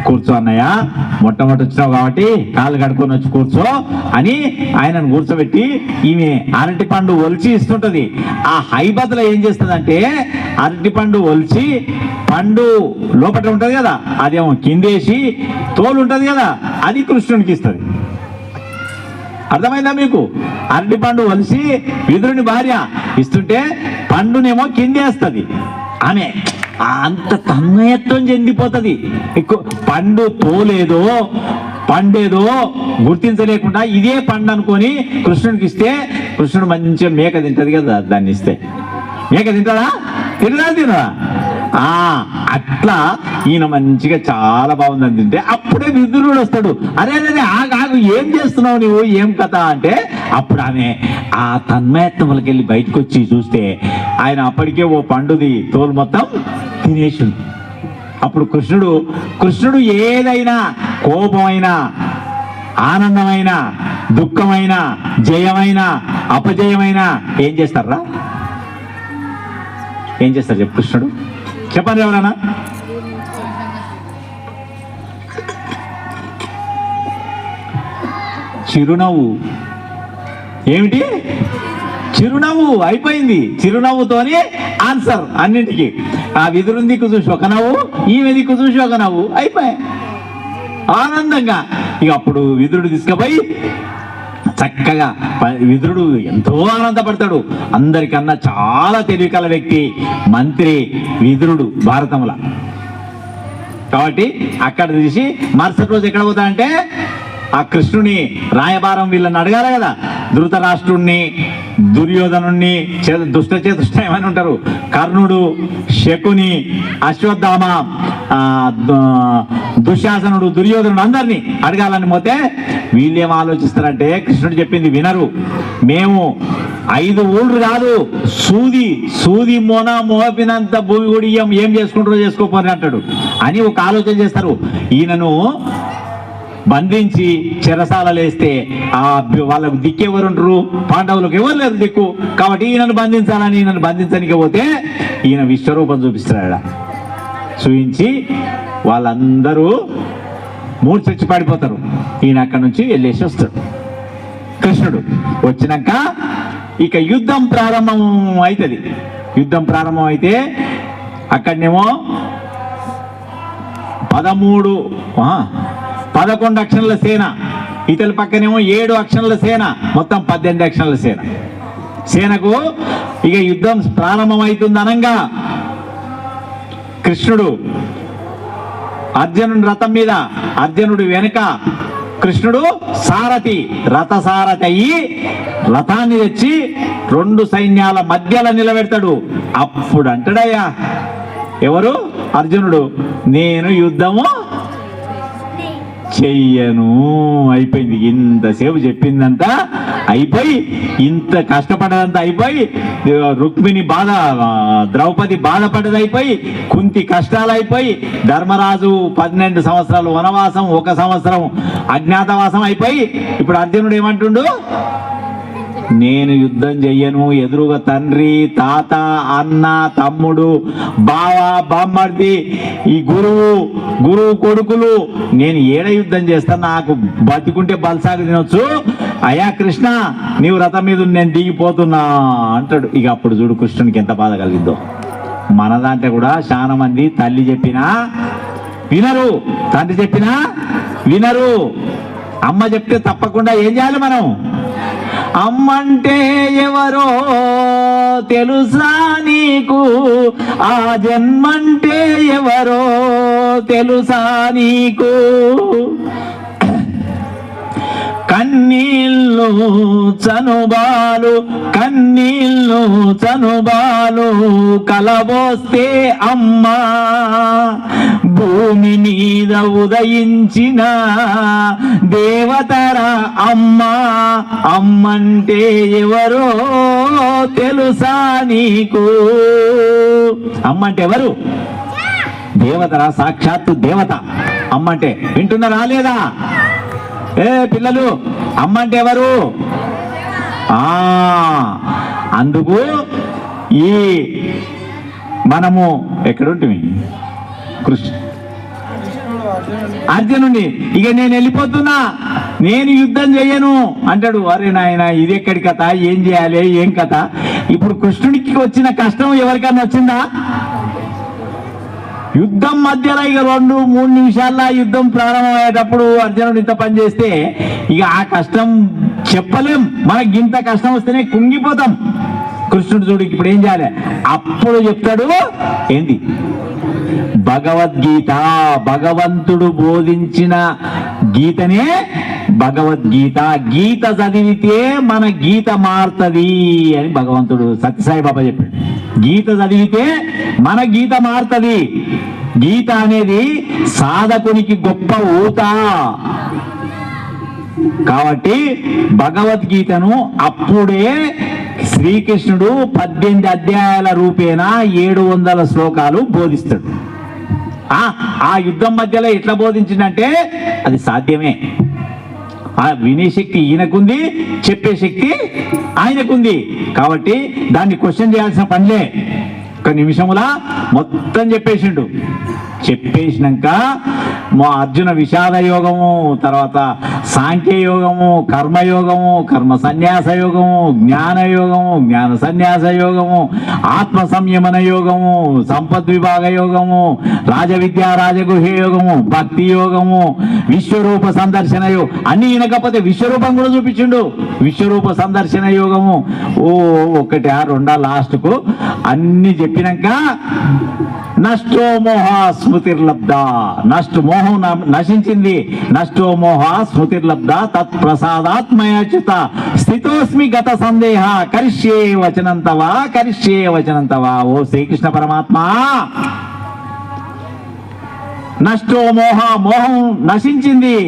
కూర్చో అన్నయ్య, మొట్టమొదటి వచ్చినావు కాబట్టి కాళ్ళు కడుక్కొని వచ్చి కూర్చో అని ఆయనను కూర్చోబెట్టి ఈమె అరటి పండు ఒలిచి ఇస్తుంటది. ఆ హైబద్లో ఏం చేస్తుందంటే అరటి పండు ఒలిచి పండు లోపల ఉంటది కదా, అదేమో కిందేసి తోలు ఉంటది కదా, అది కృష్ణునికి ఇస్తుంది. అర్థమైందా మీకు? అరటి పండు వలిసి విదురుని భార్య ఇస్తుంటే పండునేమో కిందేస్తుంది. ఆమె అంత తన్మయత్వం చెందిపోతుంది. పండు తోలేదో పండేదో గుర్తించలేకుండా ఇదే పండు అనుకొని కృష్ణుడికి ఇస్తే, కృష్ణుడు మంచిగా మేక తింటది కదా, దాన్ని ఇస్తే మేక తింటాడా? తినదా? అట్లా ఈయన మంచిగా చాలా బాగుందని తింటే అప్పుడే విదురుడు వస్తాడు. అరే అరే ఆగు, ఏం చేస్తున్నావు నువ్వు, ఏం కథ అంటే అప్పుడు ఆమె ఆ తన్మయత్వంలోకి వెళ్ళి బయటకు వచ్చి చూస్తే ఆయన అప్పటికే ఓ పండుది తోలు మొత్తం తినేసిండు. అప్పుడు కృష్ణుడు ఏదైనా, కోపమైనా, ఆనందమైన, దుఃఖమైన, జయమైన, అపజయమైన ఏం చేస్తారా? ఏం చేస్తారు చెప్పు కృష్ణుడు? చెప్పండి ఎవరన్నా. చిరునవ్వు. ఏమిటి? చిరునవ్వు. అయిపోయింది. చిరునవ్వుతోని ఆన్సర్ అన్నింటికి. ఆ విదురుని దిక్కు చూసి ఒక నవ్వు, ఈమె దిక్కు చూసి ఒక నవ్వు, అయిపోయాయి ఆనందంగా. ఇక అప్పుడు విదురుడు తీసుకుపోయి చక్కగా, విదురుడు ఎంతో ఆనందపడతాడు. అందరికన్నా చాలా తెలివికల వ్యక్తి మంత్రి విదురుడు భారతంలో. కాబట్టి అక్కడ తీసి మరుసటి రోజు ఎక్కడ పోతాడంటే ఆ కృష్ణుని రాయబారం వీళ్ళని అడగాలి కదా, ధృతరాష్ట్రుణ్ణి, దుర్యోధనుణ్ణి, దుష్టచేతుష్ట ఏమైనా ఉంటారు, కర్ణుడు, శకుని, అశ్వత్థామ, దుశ్శాసనుడు, దుర్యోధనుడు, అందరినీ అడగాలని పోతే వీళ్ళేం ఆలోచిస్తారంటే కృష్ణుడు చెప్పింది వినరు. మేము 5 ఊళ్ళు కాదు, సూది మోపినంత భూమి కూడా ఏం చేసుకుంటారో చేసుకోపోని అంటాడు అని ఒక ఆలోచన చేస్తారు. ఈయనను బంధించి చెరసాలలేస్తే వాళ్ళకు దిక్కెవరుంటారు? పాండవులకు ఎవరు లేరు దిక్కు. కాబట్టి ఈయనను బంధించాలని, ఈయనను బంధించడానికి పోతే ఈయన విశ్వరూపం చూపిస్తున్నాడు. చూపించి వాళ్ళందరూ మూర్ఛించి పడిపోతారు. ఈయన అక్కడి నుంచి వెళ్ళేసి వస్తాడు. కృష్ణుడు వచ్చినాక ఇక యుద్ధం ప్రారంభం అవుతుంది. యుద్ధం ప్రారంభం అయితే అక్కడనేమో 11 అక్షరాల సేన, ఇతల పక్కనేమో 7 అక్షరాల సేన, మొత్తం 18 అక్షరాల సేనకు ఇక యుద్ధం ప్రారంభం అవుతుంది. అనంగా కృష్ణుడు అర్జునుడి రథం మీద, అర్జునుడు వెనుక, కృష్ణుడు సారథి, రథసారథి అయ్యి రథాన్ని తెచ్చి 2 సైన్యాల మధ్యలో నిలబెడతాడు. అప్పుడు అంటాడయ్యా ఎవరు? అర్జునుడు, నేను యుద్ధము చెయ్యను. అయిపోయింది. ఇంతసేపు చెప్పిందంతా అయిపోయి, ఇంత కష్టపడ్డదంతా అయిపోయి, రుక్మిణి బాధ, ద్రౌపది బాధపడ్డది అయిపోయి, కుంతి కష్టాలు అయిపోయి, ధర్మరాజు 12 సంవత్సరాలు వనవాసం, 1 సంవత్సరం అజ్ఞాతవాసం అయిపోయి, ఇప్పుడు అర్జునుడు ఏమంటుండు? నేను యుద్ధం చెయ్యను. ఎదురుగా తండ్రి, తాత, అన్న, తమ్ముడు, బావ, బామ్మర్ది, ఈ గురువు కొడుకులు, నేను ఏడ యుద్ధం చేస్తాను? నాకు బతికుంటే బలసాగు తినొచ్చు. అయ్యా కృష్ణ, నీవు రథం మీద నేను దిగిపోతున్నా అంటాడు. ఇక అప్పుడు చూడు కృష్ణునికి ఎంత బాధ కలిగిద్దో. మన దాంట్లో కూడా చాలా మంది తల్లి చెప్పినా వినరు, తండ్రి చెప్పినా వినరు. అమ్మ చెప్తే తప్పకుండా ఏం చేయాలి మనం? అమ్మంటే ఎవరో తెలుసా నీకు, ఆ జన్మంటే ఎవరో తెలుసా నీకు, కన్నీళ్ళు చనుబాలు కలబోస్తే అమ్మా, భూమి మీద ఉదయించిన దేవతరా అమ్మా, అమ్మంటే ఎవరో తెలుసా నీకు. అమ్మంటే ఎవరు? దేవతరా, సాక్షాత్తు దేవత అమ్మంటే. వింటున్నారా లేదా? పిల్లలు, అమ్మంటే ఎవరు? అందుకు ఈ మనము ఎక్కడుంటుంది అర్జునుడి ఇక నేను వెళ్ళిపోతున్నా, నేను యుద్ధం చెయ్యను అంటాడు. అరే నాయన ఇది ఎక్కడి కథ, ఏం చేయాలి, ఏం కథ? ఇప్పుడు కృష్ణుడికి వచ్చిన కష్టం ఎవరికన్నా వచ్చిందా? యుద్ధం మధ్యలో ఇక 2-3 నిమిషాల్లో యుద్ధం ప్రారంభమయ్యేటప్పుడు అర్జునుడు ఇంత పని చేస్తే ఇక ఆ కష్టం చెప్పలేం. మనకి ఇంత కష్టం వస్తేనే కుంగిపోతాం. కృష్ణుడు చూడు ఇప్పుడు ఏం చేయాలి, అప్పుడు చెప్తాడు ఏంది భగవద్గీత. భగవంతుడు బోధించిన గీతనే భగవద్గీత. గీత చదివితే మన గీత మారుతుంది అని భగవంతుడు సత్యసాయి బాబా చెప్పాడు. గీత చదివితే మన గీత మారుతుంది. గీత అనేది సాధకునికి గొప్ప ఊత. కాబట్టి భగవద్గీతను అప్పుడే శ్రీకృష్ణుడు 18 అధ్యాయాల రూపేణ 700 శ్లోకాలు బోధిస్తాడు. ఆ యుద్ధం మధ్యలో ఎట్లా బోధించిందంటే అది సాధ్యమే. ఆ వినే శక్తి ఈయనకుంది, చెప్పే శక్తి ఆయనకుంది. కాబట్టి దాన్ని క్వశ్చన్ చేయాల్సిన పనిలే. ఒక నిమిషములా మొత్తం చెప్పేసిండు. చెప్పేసినాక మా అర్జున విషాద యోగము, తర్వాత సాంఖ్య యోగము, కర్మయోగము, కర్మ సన్యాస యోగము, జ్ఞాన యోగము, జ్ఞాన సన్యాస యోగము, ఆత్మ సంయమన యోగము, సంపద్ విభాగ యోగము, రాజవిద్యా రాజగృహ యోగము, భక్తి యోగము, విశ్వరూప సందర్శన యోగం అన్ని వినకపోతే విశ్వరూపం కూడా చూపించిండు. విశ్వరూప సందర్శన యోగము ఒకటి 2 లాస్ట్కు అన్ని చెప్పినాక నష్టో మోహ స్మృతిర్లబ్ధ. మోహం నశించింది. నష్టో మోహ స్మృతిర్లబ్ధ తత్ప్రసాదాత్మయాచ్యుత స్థితోస్మి గత సందేహ కరిష్యే వచనంతవా కరిష్యే వచనంతవా. ఓ శ్రీకృష్ణ పరమాత్మ, నష్టో మోహం నశించింది.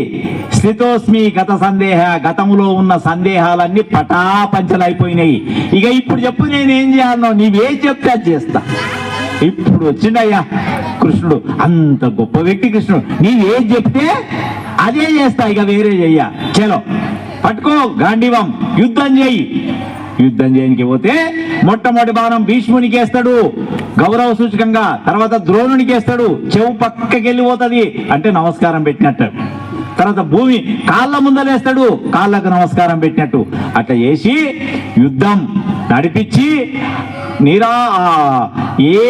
స్థితోస్మి గత సందేహ, గతములో ఉన్న సందేహాలన్నీ పటాపంచలైపోయినాయి. ఇక ఇప్పుడు చెప్పు నేనేం చేయాలనో, నీవేం చెప్తే అది చేస్తా. ఇప్పుడు వచ్చిండయ్యా కృష్ణుడు, అంత గొప్ప వ్యక్తి కృష్ణుడు. నీవేం చెప్తే అదే చేస్తా, ఇక వేరే చెయ్యా. చలో పట్టుకో గాంధీవం, యుద్ధం చేయి. యుద్ధం చేయడానికి పోతే మొట్టమొదటి బాణం భీష్మునికి వేస్తాడు గౌరవ సూచకంగా, తర్వాత ద్రోణునికి వేస్తాడు, చెవు పక్కకి వెళ్ళిపోతుంది అంటే నమస్కారం పెట్టినట్టు. తర్వాత భూమి కాళ్ళ ముందలేస్తాడు, కాళ్ళకు నమస్కారం పెట్టినట్టు. అట్లా చేసి యుద్ధం నడిపించి ఏ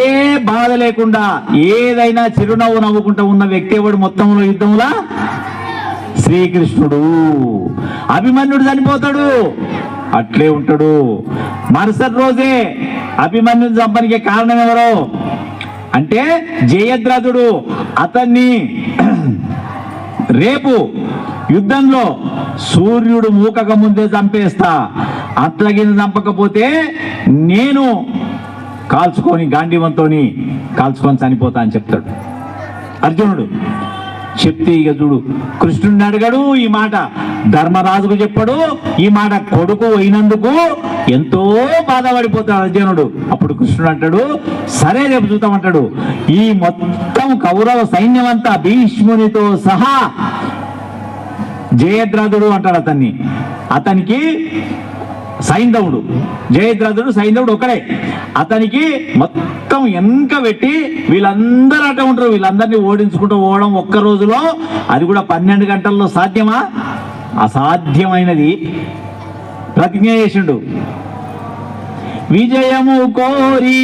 బాధ లేకుండా ఏదైనా చిరునవ్వు నవ్వుకుంటూ ఉన్న వ్యక్తి ఎవడు మొత్తంలో యుద్ధంలో? శ్రీకృష్ణుడు. అభిమన్యుడు చనిపోతాడు, అట్లే ఉంటాడు. మరుసటి రోజే అభిమన్యుడు చంపడానికి కారణం ఎవరు అంటే జయద్రథుడు. అతన్ని రేపు యుద్ధంలో సూర్యుడు మూకక ముందే చంపేస్తా, అట్లాగిన చంపకపోతే నేను కాల్చుకొని గాంధీవంతో కాల్చుకొని చనిపోతా అని చెప్తాడు అర్జునుడు. చెప్తే ఇక చూడు కృష్ణుడిని అడిగాడు ఈ మాట, ధర్మరాజుకు చెప్పాడు ఈ మాట. కొడుకు అయినందుకు ఎంతో బాధపడిపోతాడు అర్జునుడు. అప్పుడు కృష్ణుడు అంటాడు సరే రేపు చూద్దామంటాడు. ఈ మొత్తం కౌరవ సైన్యం అంతా భీష్మునితో సహా, జయద్రథుడు అంటాడు అతన్ని, అతనికి సైంధవుడు, జయద్రథుడు సైంధవుడు ఒకడే. అతనికి మొత్తం వెనక పెట్టి వీళ్ళందరూ అట్ట ఉంటారు. వీళ్ళందరినీ ఓడించుకుంటూ పోవడం ఒక్క రోజులో, అది కూడా 12 గంటల్లో సాధ్యమా? అసాధ్యమైనది. ప్రతిజ్ఞ చేసిండు, విజయము కోరి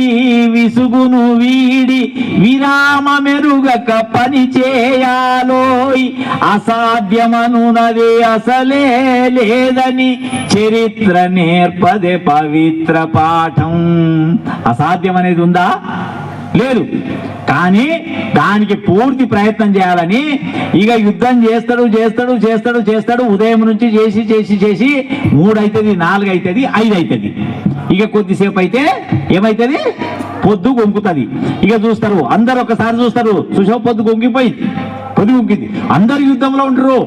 విసుగును వీడి విరామ మెరుగక పని చేయాలోయ్, అసాధ్యమనునది అసలే లేదని చరిత్ర నేర్పదే పవిత్ర పాఠం. అసాధ్యం అనేది ఉందా? లేదు. కానీ దానికి పూర్తి ప్రయత్నం చేయాలని ఇక యుద్ధం చేస్తాడు చేస్తాడు చేస్తాడు చేస్తాడు. ఉదయం నుంచి చేసి చేసి చేసి 3 అవుతుంది, 4 అవుతుంది, 5 అవుతుంది. ఇక కొద్దిసేపు అయితే ఏమైతుంది, పొద్దు గొంకుతుంది. ఇక చూస్తారు అందరు, ఒకసారి చూస్తారు, చూసావు పొద్దు గొంగిపోయి పొద్దు గొంకింది. అందరు యుద్ధంలో ఉంటారు.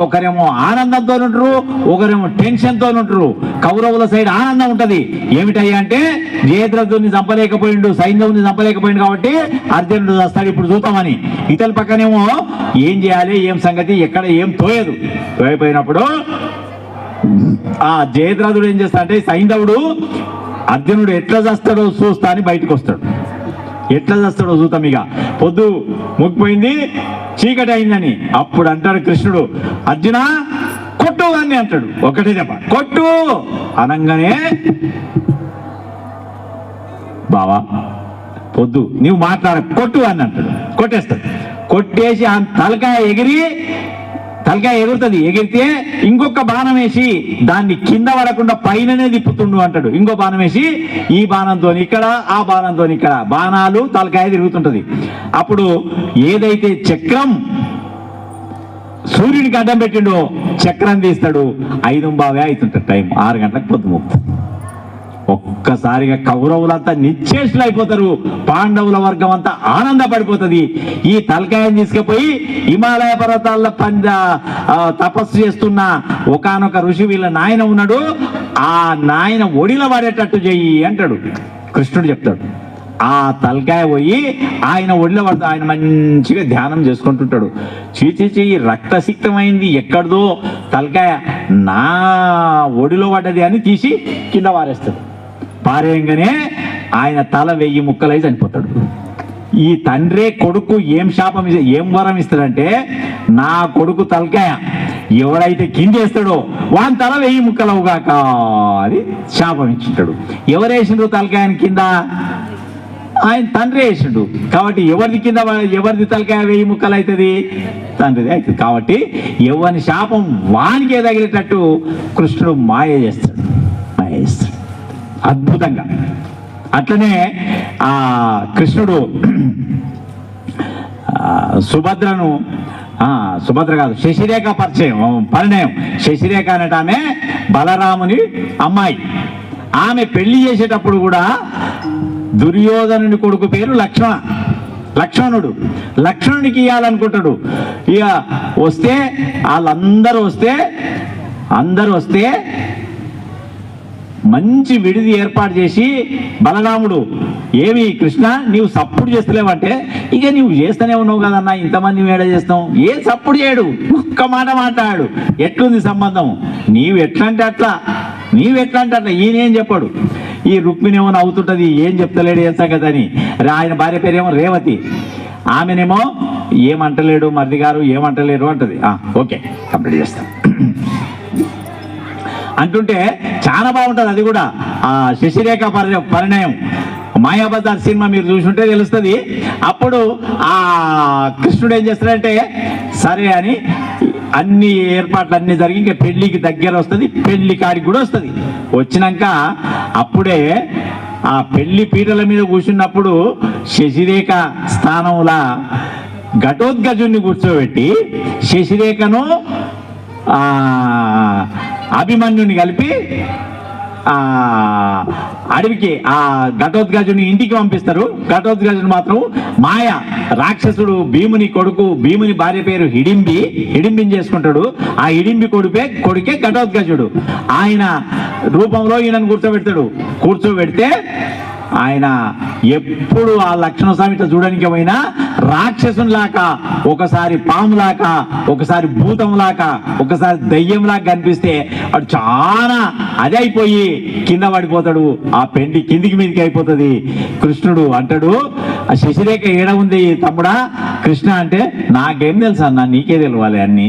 ఒకరేమో ఆనందంతో ఉంటారు, ఒకరేమో టెన్షన్తో ఉంటారు. కౌరవుల సైడ్ ఆనందం ఉంటది. ఏమిటయ్యా అంటే జయద్రథుని చంపలేకపోయిండు, సైన్యవుని చంపలేకపోయిండు కాబట్టి అర్జునుడు వస్తాడు ఇప్పుడు చూద్దామని. ఇతల పక్కనేమో ఏం చేయాలి, ఏం సంగతి, ఎక్కడ ఏం తోయదు. తోయపోయినప్పుడు ఆ జయద్రథుడు ఏం చేస్తా అంటే సైంధవుడు అర్జునుడు ఎట్లా చేస్తాడో చూస్తా అని బయటకు వస్తాడు. ఎట్లా చేస్తాడో చూద్దాం. ఇక పొద్దు ముగ్గిపోయింది, చీకటి అయిందని. అప్పుడు అంటాడు కృష్ణుడు, అర్జున కొట్టు అని అంటాడు. ఒకటే చెప్ప కొట్టు అనంగానే, బావా పొద్దు నీవు మాట్లాడ కొట్టు అని అంటాడు. కొట్టేస్తాడు. కొట్టేసి ఆ తలకాయ ఎగురుతుంది. ఎగిరితే ఇంకొక బాణం వేసి దాన్ని కింద పడకుండా పైననే తిప్పుతుండు అంటాడు. ఇంకో బాణం వేసి ఈ బాణంతో ఇక్కడ, ఆ బాణంతో ఇక్కడ, బాణాలు తలకాయ తిరుగుతుంటది. అప్పుడు ఏదైతే చక్రం సూర్యుడికి అడ్డం పెట్టిండో చక్రం తీస్తాడు. 5:15 అవుతుంటాడు టైం. 6 గంటలకు పొద్దు ముక్తుంది. ఒక్కసారిగా కౌరవులంతా నిశ్చేష్లు అయిపోతారు. పాండవుల వర్గం అంతా ఆనందపడిపోతుంది. ఈ తలకాయని తీసుకుపోయి హిమాలయ పర్వతాల తపస్సు చేస్తున్న ఒకానొక ఋషి వీళ్ళ నాయన ఉన్నాడు, ఆ నాయన ఒడిలో పడేటట్టు చెయ్యి అంటాడు. కృష్ణుడు చెప్తాడు. ఆ తలకాయ పోయి ఆయన ఒడిలో పడుతుంది. ఆయన మంచిగా ధ్యానం చేసుకుంటుంటాడు. చీచి రక్తసిక్తమైంది, ఎక్కడదో తలకాయ నా ఒడిలో పడ్డది అని తీసి కింద పారేస్తాడు. పారేయంగానే ఆయన తల 1000 ముక్కలై చనిపోతాడు. ఈ తండ్రే కొడుకు ఏం వరం ఇస్తాడంటే, నా కొడుకు తలకాయ ఎవడైతే కిందేస్తాడో వాని తల 1000 ముక్కలవుగాక అని శాపం ఇచ్చింటాడు. ఎవరేసిండ్రు తలకాయని కింద? ఆయన తండ్రి వేసిండు. కాబట్టి ఎవరిది తలకాయ 1000 ముక్కలు అవుతుంది? తండ్రిది అవుతుంది. కాబట్టి ఎవరి శాపం వానికే తగిలేటట్టు కృష్ణుడు మాయ చేస్తాడు. అద్భుతంగా. అట్లనే ఆ కృష్ణుడు సుభద్ర కాదు, శశిరేఖ పరిణయం. శశిరేఖ అనట ఆమె బలరాముని అమ్మాయి. ఆమె పెళ్లి చేసేటప్పుడు కూడా దుర్యోధనుని కొడుకు పేరు లక్ష్మణుడు. లక్ష్మణునికి ఇవ్వాలనుకుంటాడు. ఇక వస్తే వాళ్ళందరూ వస్తే మంచి విడిది ఏర్పాటు చేసి, బలరాముడు ఏమి కృష్ణ నీవు సప్పుడు చేస్తలేవంటే, ఇక నీవు చేస్తూనే ఉన్నావు కదన్నా, ఇంతమంది మేడ చేస్తాం, ఏం సప్పుడు చేయడు, ఒక్క మాట మాట్లాడు. ఎట్లుంది సంబంధం? నీవు ఎట్లా అంటే అట్లా, ఈయనేం చెప్పాడు. ఈ రుక్మిణి ఏమో నవ్వుతుంటది, ఏం చెప్తలేడు ఏం సంగతి అని. ఆయన భార్య పేరేమో రేవతి. ఆమెనేమో ఏమంటలేడు మరిది గారు, ఏమంటలేరు అంటది. ఓకే, కంప్లీట్ చేస్తాం అంటుంటే చాలా బాగుంటుంది. అది కూడా ఆ శశిరేఖ పరిణయం. మాయాబజార్ సినిమా మీరు చూసుంటే తెలుస్తుంది. అప్పుడు ఆ కృష్ణుడు ఏం చేస్తాడంటే, సరే అని అన్ని ఏర్పాట్లు అన్ని జరిగి ఇంకా పెళ్లికి దగ్గర వస్తుంది. పెళ్లి కాడికి కూడా వస్తుంది. వచ్చినాక అప్పుడే ఆ పెళ్లి పీటల మీద కూర్చున్నప్పుడు శశిరేఖ స్థానంలో ఘటోద్గజుని కూర్చోబెట్టి శశిరేఖను అభిమన్యుని కలిపి అడవికి ఆ ఘటోద్గజుని ఇంటికి పంపిస్తారు. ఘటోద్గజుని మాత్రం మాయ రాక్షసుడు భీముని కొడుకు, భీముని భార్య పేరు హిడింబిని చేసుకుంటాడు. ఆ హిడింబి కొడుకే ఘటోద్గజుడు. ఆయన రూపంలో ఈయనను కూర్చోబెడితే ఆయన ఎప్పుడు ఆ లక్ష్మణ స్వామి చూడడానికి పోయినా రాక్షసునిలాగా, ఒకసారి పాములాగా, ఒకసారి భూతంలాగా, ఒకసారి దయ్యంలాగా కనిపిస్తే వాడు చాలా అదే అయిపోయి కింద పడిపోతాడు. ఆ పెండి కిందికి మీదకి అయిపోతుంది. కృష్ణుడు అంటాడు, ఆ శశిరేఖ ఏడ ఉంది తమ్ముడా? కృష్ణ అంటే, నాకేం తెలుసు అన్న, నీకే తెలియాలి అన్ని,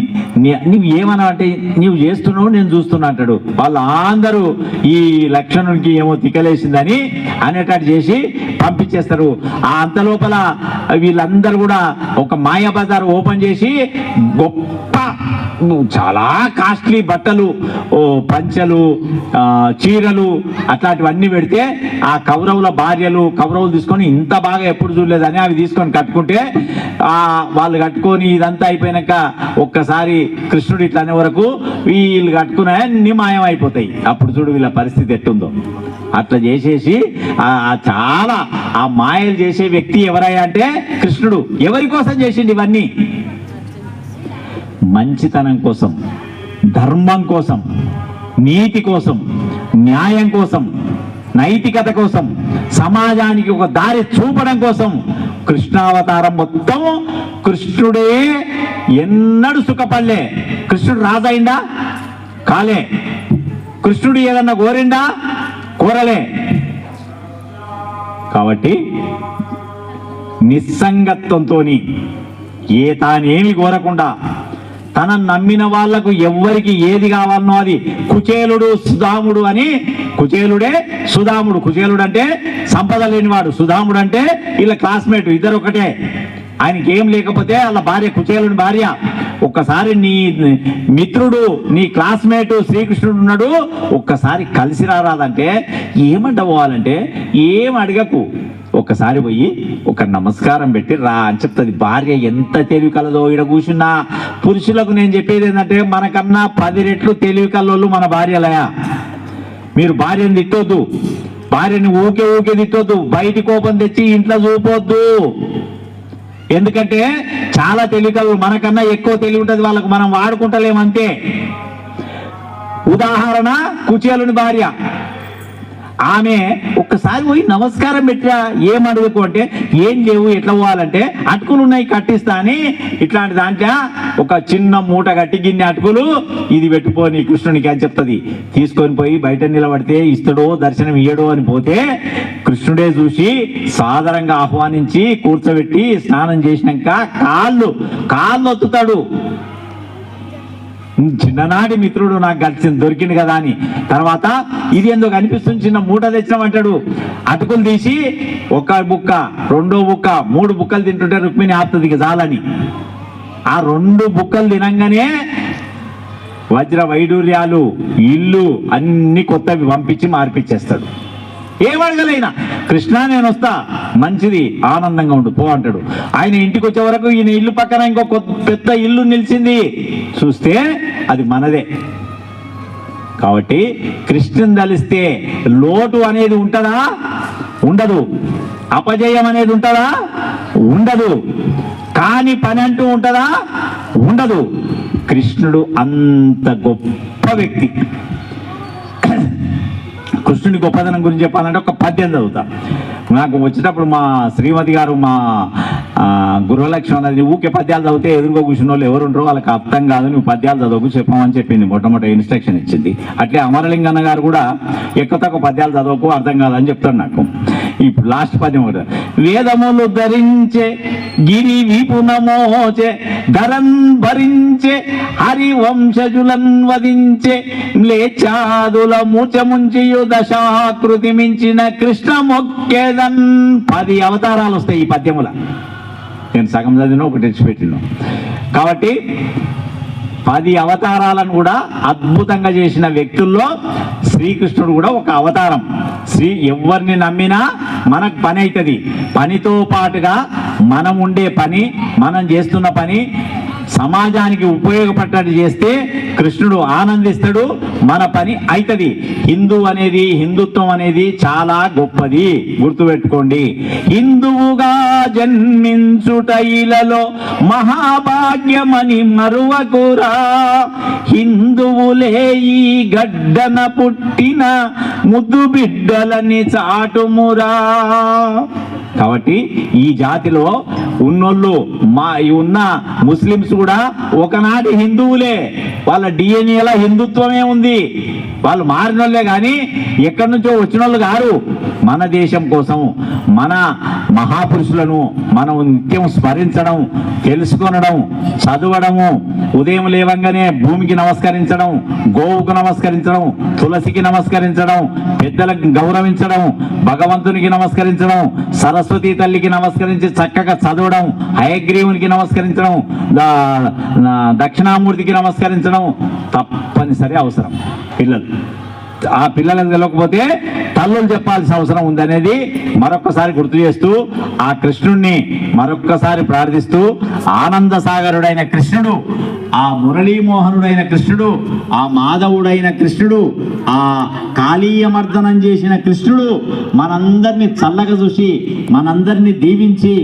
నువ్వు ఏమన్నా అంటే నీవు చేస్తున్నావు నేను చూస్తున్నా అంటాడు. వాళ్ళందరూ ఈ లక్ష్మణునికి ఏమో తిక్కలేసిందని అనేటట్టు చేసి పంపించేస్తారు. ఆ అంత లోపల వీళ్ళందరూ కూడా ఒక మాయా బజార్ ఓపెన్ చేసి గొప్ప చాలా కాస్ట్లీ బట్టలు, పంచలు, చీరలు అట్లాంటివన్నీ పెడితే ఆ కౌరవుల భార్యలు కౌరవులు తీసుకొని ఇంత బాగా ఎప్పుడు చూడలేదని అవి తీసుకొని కట్టుకుంటే వాళ్ళు కట్టుకొని ఇదంతా అయిపోయినాక ఒక్కసారి కృష్ణుడు ఇట్లా అనే వరకు వీళ్ళు కట్టుకున్నాయన్నీ మాయం అయిపోతాయి. అప్పుడు చూడు వీళ్ళ పరిస్థితి ఎట్టుందో. అట్లా చేసేసి చాలా ఆ మాయలు చేసే వ్యక్తి ఎవరయ్యా అంటే కృష్ణుడు. ఎవరి కోసం చేసిండు ఇవన్నీ? మంచితనం కోసం, ధర్మం కోసం, నీతి కోసం, న్యాయం కోసం, నైతికత కోసం, సమాజానికి ఒక దారి చూపడం కోసం కృష్ణావతారం మొత్తం కృష్ణుడే. ఎన్నడూ సుఖపడలే. కృష్ణుడు రాజైందా? కాలే. కృష్ణుడు ఏదన్నా కోరిండా? కోరలే. కాబట్టి నిస్సంగత్వంతో తానేమి కోరకుండా తన నమ్మిన వాళ్లకు ఎవ్వరికి ఏది కావాలనో అది కుచేలుడు సుధాముడు అని, కుచేలుడే సుధాముడు. కుచేలుడు అంటే సంపద లేనివాడు, సుధాముడు అంటే వీళ్ళ క్లాస్మేట్, ఇద్దరు ఒకటే. ఆయనకి ఏం లేకపోతే వాళ్ళ భార్య, కుచేలుని భార్య, ఒక్కసారి నీ మిత్రుడు నీ క్లాస్మేట్ శ్రీకృష్ణుడు ఉన్నాడు, ఒక్కసారి కలిసి రారాదంటే ఏమంట పోవాలంటే ఏం అడగకు, ఒక్కసారి పోయి ఒక నమస్కారం పెట్టి రా అని చెప్తుంది. భార్య ఎంత తెలివి కలదో. ఈడ కూర్చున్నా పురుషులకు నేను చెప్పేది ఏంటంటే మనకన్నా 10 రెట్లు తెలివి కల్లోళ్ళు మన భార్యలయా. మీరు భార్యను తిట్టొద్దు, భార్యని ఊకే తిట్టొద్దు, బయటి కోపం తెచ్చి ఇంట్లో చూపొద్దు. ఎందుకంటే చాలా తెలివి కలలు, మనకన్నా ఎక్కువ తెలివి ఉంటుంది వాళ్ళకు, మనం వాడుకుంటలేమంతే. ఉదాహరణ కుచేలుని భార్య, ఆమె ఒక్కసారి పోయి నమస్కారం పెట్టా, ఏం అడుగుకు అంటే ఏం లేవు, ఎట్లా పోవాలంటే అటుకులు ఉన్నాయి కట్టిస్తా అని, ఇట్లాంటి దాంట్లో ఒక చిన్న మూట కట్టి గిన్నె అటుకులు ఇది పెట్టుకోని కృష్ణునికి అని చెప్తుంది. తీసుకొని పోయి బయట నిలబడితే ఇస్తాడో దర్శనం ఇయ్యడో అని పోతే కృష్ణుడే చూసి సాదరంగా ఆహ్వానించి కూర్చోబెట్టి స్నానం చేసినాక కాళ్ళు ఒత్తుతాడు. చిన్ననాటి మిత్రుడు నాకు కలిసింది దొరికింది కదా అని. తర్వాత ఇది ఎందుకు అనిపిస్తుంది, చిన్న మూట తెచ్చినామంటాడు. అటుకులు తీసి ఒక బుక్క, 2వ బుక్క, 3 బుక్కలు తింటుంటే రుక్మిణి ఆపుతుంది చాలని. ఆ 2 బుక్కలు తినంగానే వజ్ర వైడూర్యాలు, ఇల్లు అన్ని కొత్తవి పంపించి మార్పిచ్చేస్తాడు. ఏమడగలైనా కృష్ణ నేను వస్తా, మంచిది, ఆనందంగా ఉండు పో అంటాడు. ఆయన ఇంటికి వచ్చే వరకు ఈయన ఇల్లు పక్కన ఇంకో పెద్ద ఇల్లు నిలిచింది, చూస్తే అది మనదే. కాబట్టి కృష్ణుని తలిస్తే లోటు అనేది ఉంటుందా? ఉండదు. అపజయం అనేది ఉంటుందా? ఉండదు. కాని పని అంటూ ఉంటుందా? ఉండదు. కృష్ణుడు అంత గొప్ప వ్యక్తి. కృష్ణుడి గొప్పదనం గురించి చెప్పాలంటే ఒక పద్యం చదువుతా. నాకు వచ్చేటప్పుడు మా శ్రీమతి గారు, మా గృహలక్ష్మి అన్నది, ఊకే పద్యాలు చదివితే ఎదురుగా కూర్చున్న వాళ్ళు ఎవరు ఉంటారో వాళ్ళకి అర్థం కాదు, నువ్వు పద్యాలు చదవకు చెప్పమని చెప్పింది, మొట్టమొదటి ఇన్స్ట్రక్షన్ ఇచ్చింది. అట్లే అమరలింగన్న గారు కూడా ఎక్కువ తక్కువ పద్యాలు చదవకు, అర్థం కాదని చెప్తాడు నాకు. ఇప్పుడు లాస్ట్ పద్యం ఒకటి, వేదములు ధరించే గిరి విపునమోచే ధరన్ భరించే హరివంశజులన్ వధించే మ్లేచ్ఛాదుల మూచముంచియు దశాకృతి మించిన కృష్ణ మొక్కేదన్. 10 అవతారాలు వస్తాయి ఈ పద్యముల. నేను సగం చదివిన ఒకటి తెచ్చిపెట్టిన. కాబట్టి 10 అవతారాలను కూడా అద్భుతంగా చేసిన వ్యక్తుల్లో శ్రీకృష్ణుడు కూడా ఒక అవతారం. ఎవరిని నమ్మినా మనకు పని అవుతుంది. పనితో పాటుగా మనం ఉండే పని, మనం చేస్తున్న పని సమాజానికి ఉపయోగపడేటట్టు చేస్తే కృష్ణుడు ఆనందిస్తాడు, మన పని అవుతుంది. హిందుత్వం అనేది చాలా గొప్పది, గుర్తుపెట్టుకోండి. హిందువుగా జన్మించుట ఇలలో మహాభాగ్యమని మరువకురా, హిందువులే ఈ గడ్డన పుట్టిన ముద్దు బిడ్డలని చాటుమురా. కాబట్టి ఈ జాతిలో ఉన్నోళ్ళు ఉన్న ముస్లిమ్స్ కూడా ఒకనాటి హిందువులే, వాళ్ళ డిఎన్ఏలో హిందుత్వమే ఉంది. వాళ్ళు మారినోళ్ళే కానీ ఎక్కడి నుంచో వచ్చిన వాళ్ళు గారు. మన దేశం కోసం మన మహాపురుషులను మనం నిత్యం స్మరించడం, తెలుసుకొనడం, చదవడము, ఉదయం లేవంగానే భూమికి నమస్కరించడం, గోవుకు నమస్కరించడం, తులసికి నమస్కరించడం, పెద్దలకు గౌరవించడం, భగవంతునికి నమస్కరించడం, సరస్వతి తల్లికి నమస్కరించి చక్కగా చదవడం, హయగ్రీవునికి నమస్కరించడం, దక్షిణామూర్తికి నమస్కరించడం తప్పనిసరి అవసరం. ఆ పిల్లలకు తెలియకపోతే తల్లులు చెప్పాల్సిన అవసరం ఉందనేది మరొక్కసారి గుర్తు చేస్తూ, ఆ కృష్ణుణ్ణి మరొక్కసారి ప్రార్థిస్తూ, ఆనంద సాగరుడైన కృష్ణుడు, ఆ మురళీమోహనుడైన కృష్ణుడు, ఆ మాధవుడైన కృష్ణుడు, ఆ కాళీయమర్దనం చేసిన కృష్ణుడు మనందరినీ చల్లగా చూసి మనందరినీ దీవించి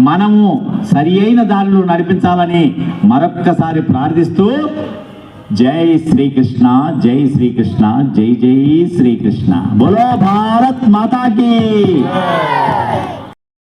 మనము సరి అయిన దారిలో నడిపించాలని మరొక్కసారి ప్రార్థిస్తూ, జై శ్రీకృష్ణ, జై శ్రీకృష్ణ, జై జై శ్రీకృష్ణ. బోలో భారత్ మాతా కీ.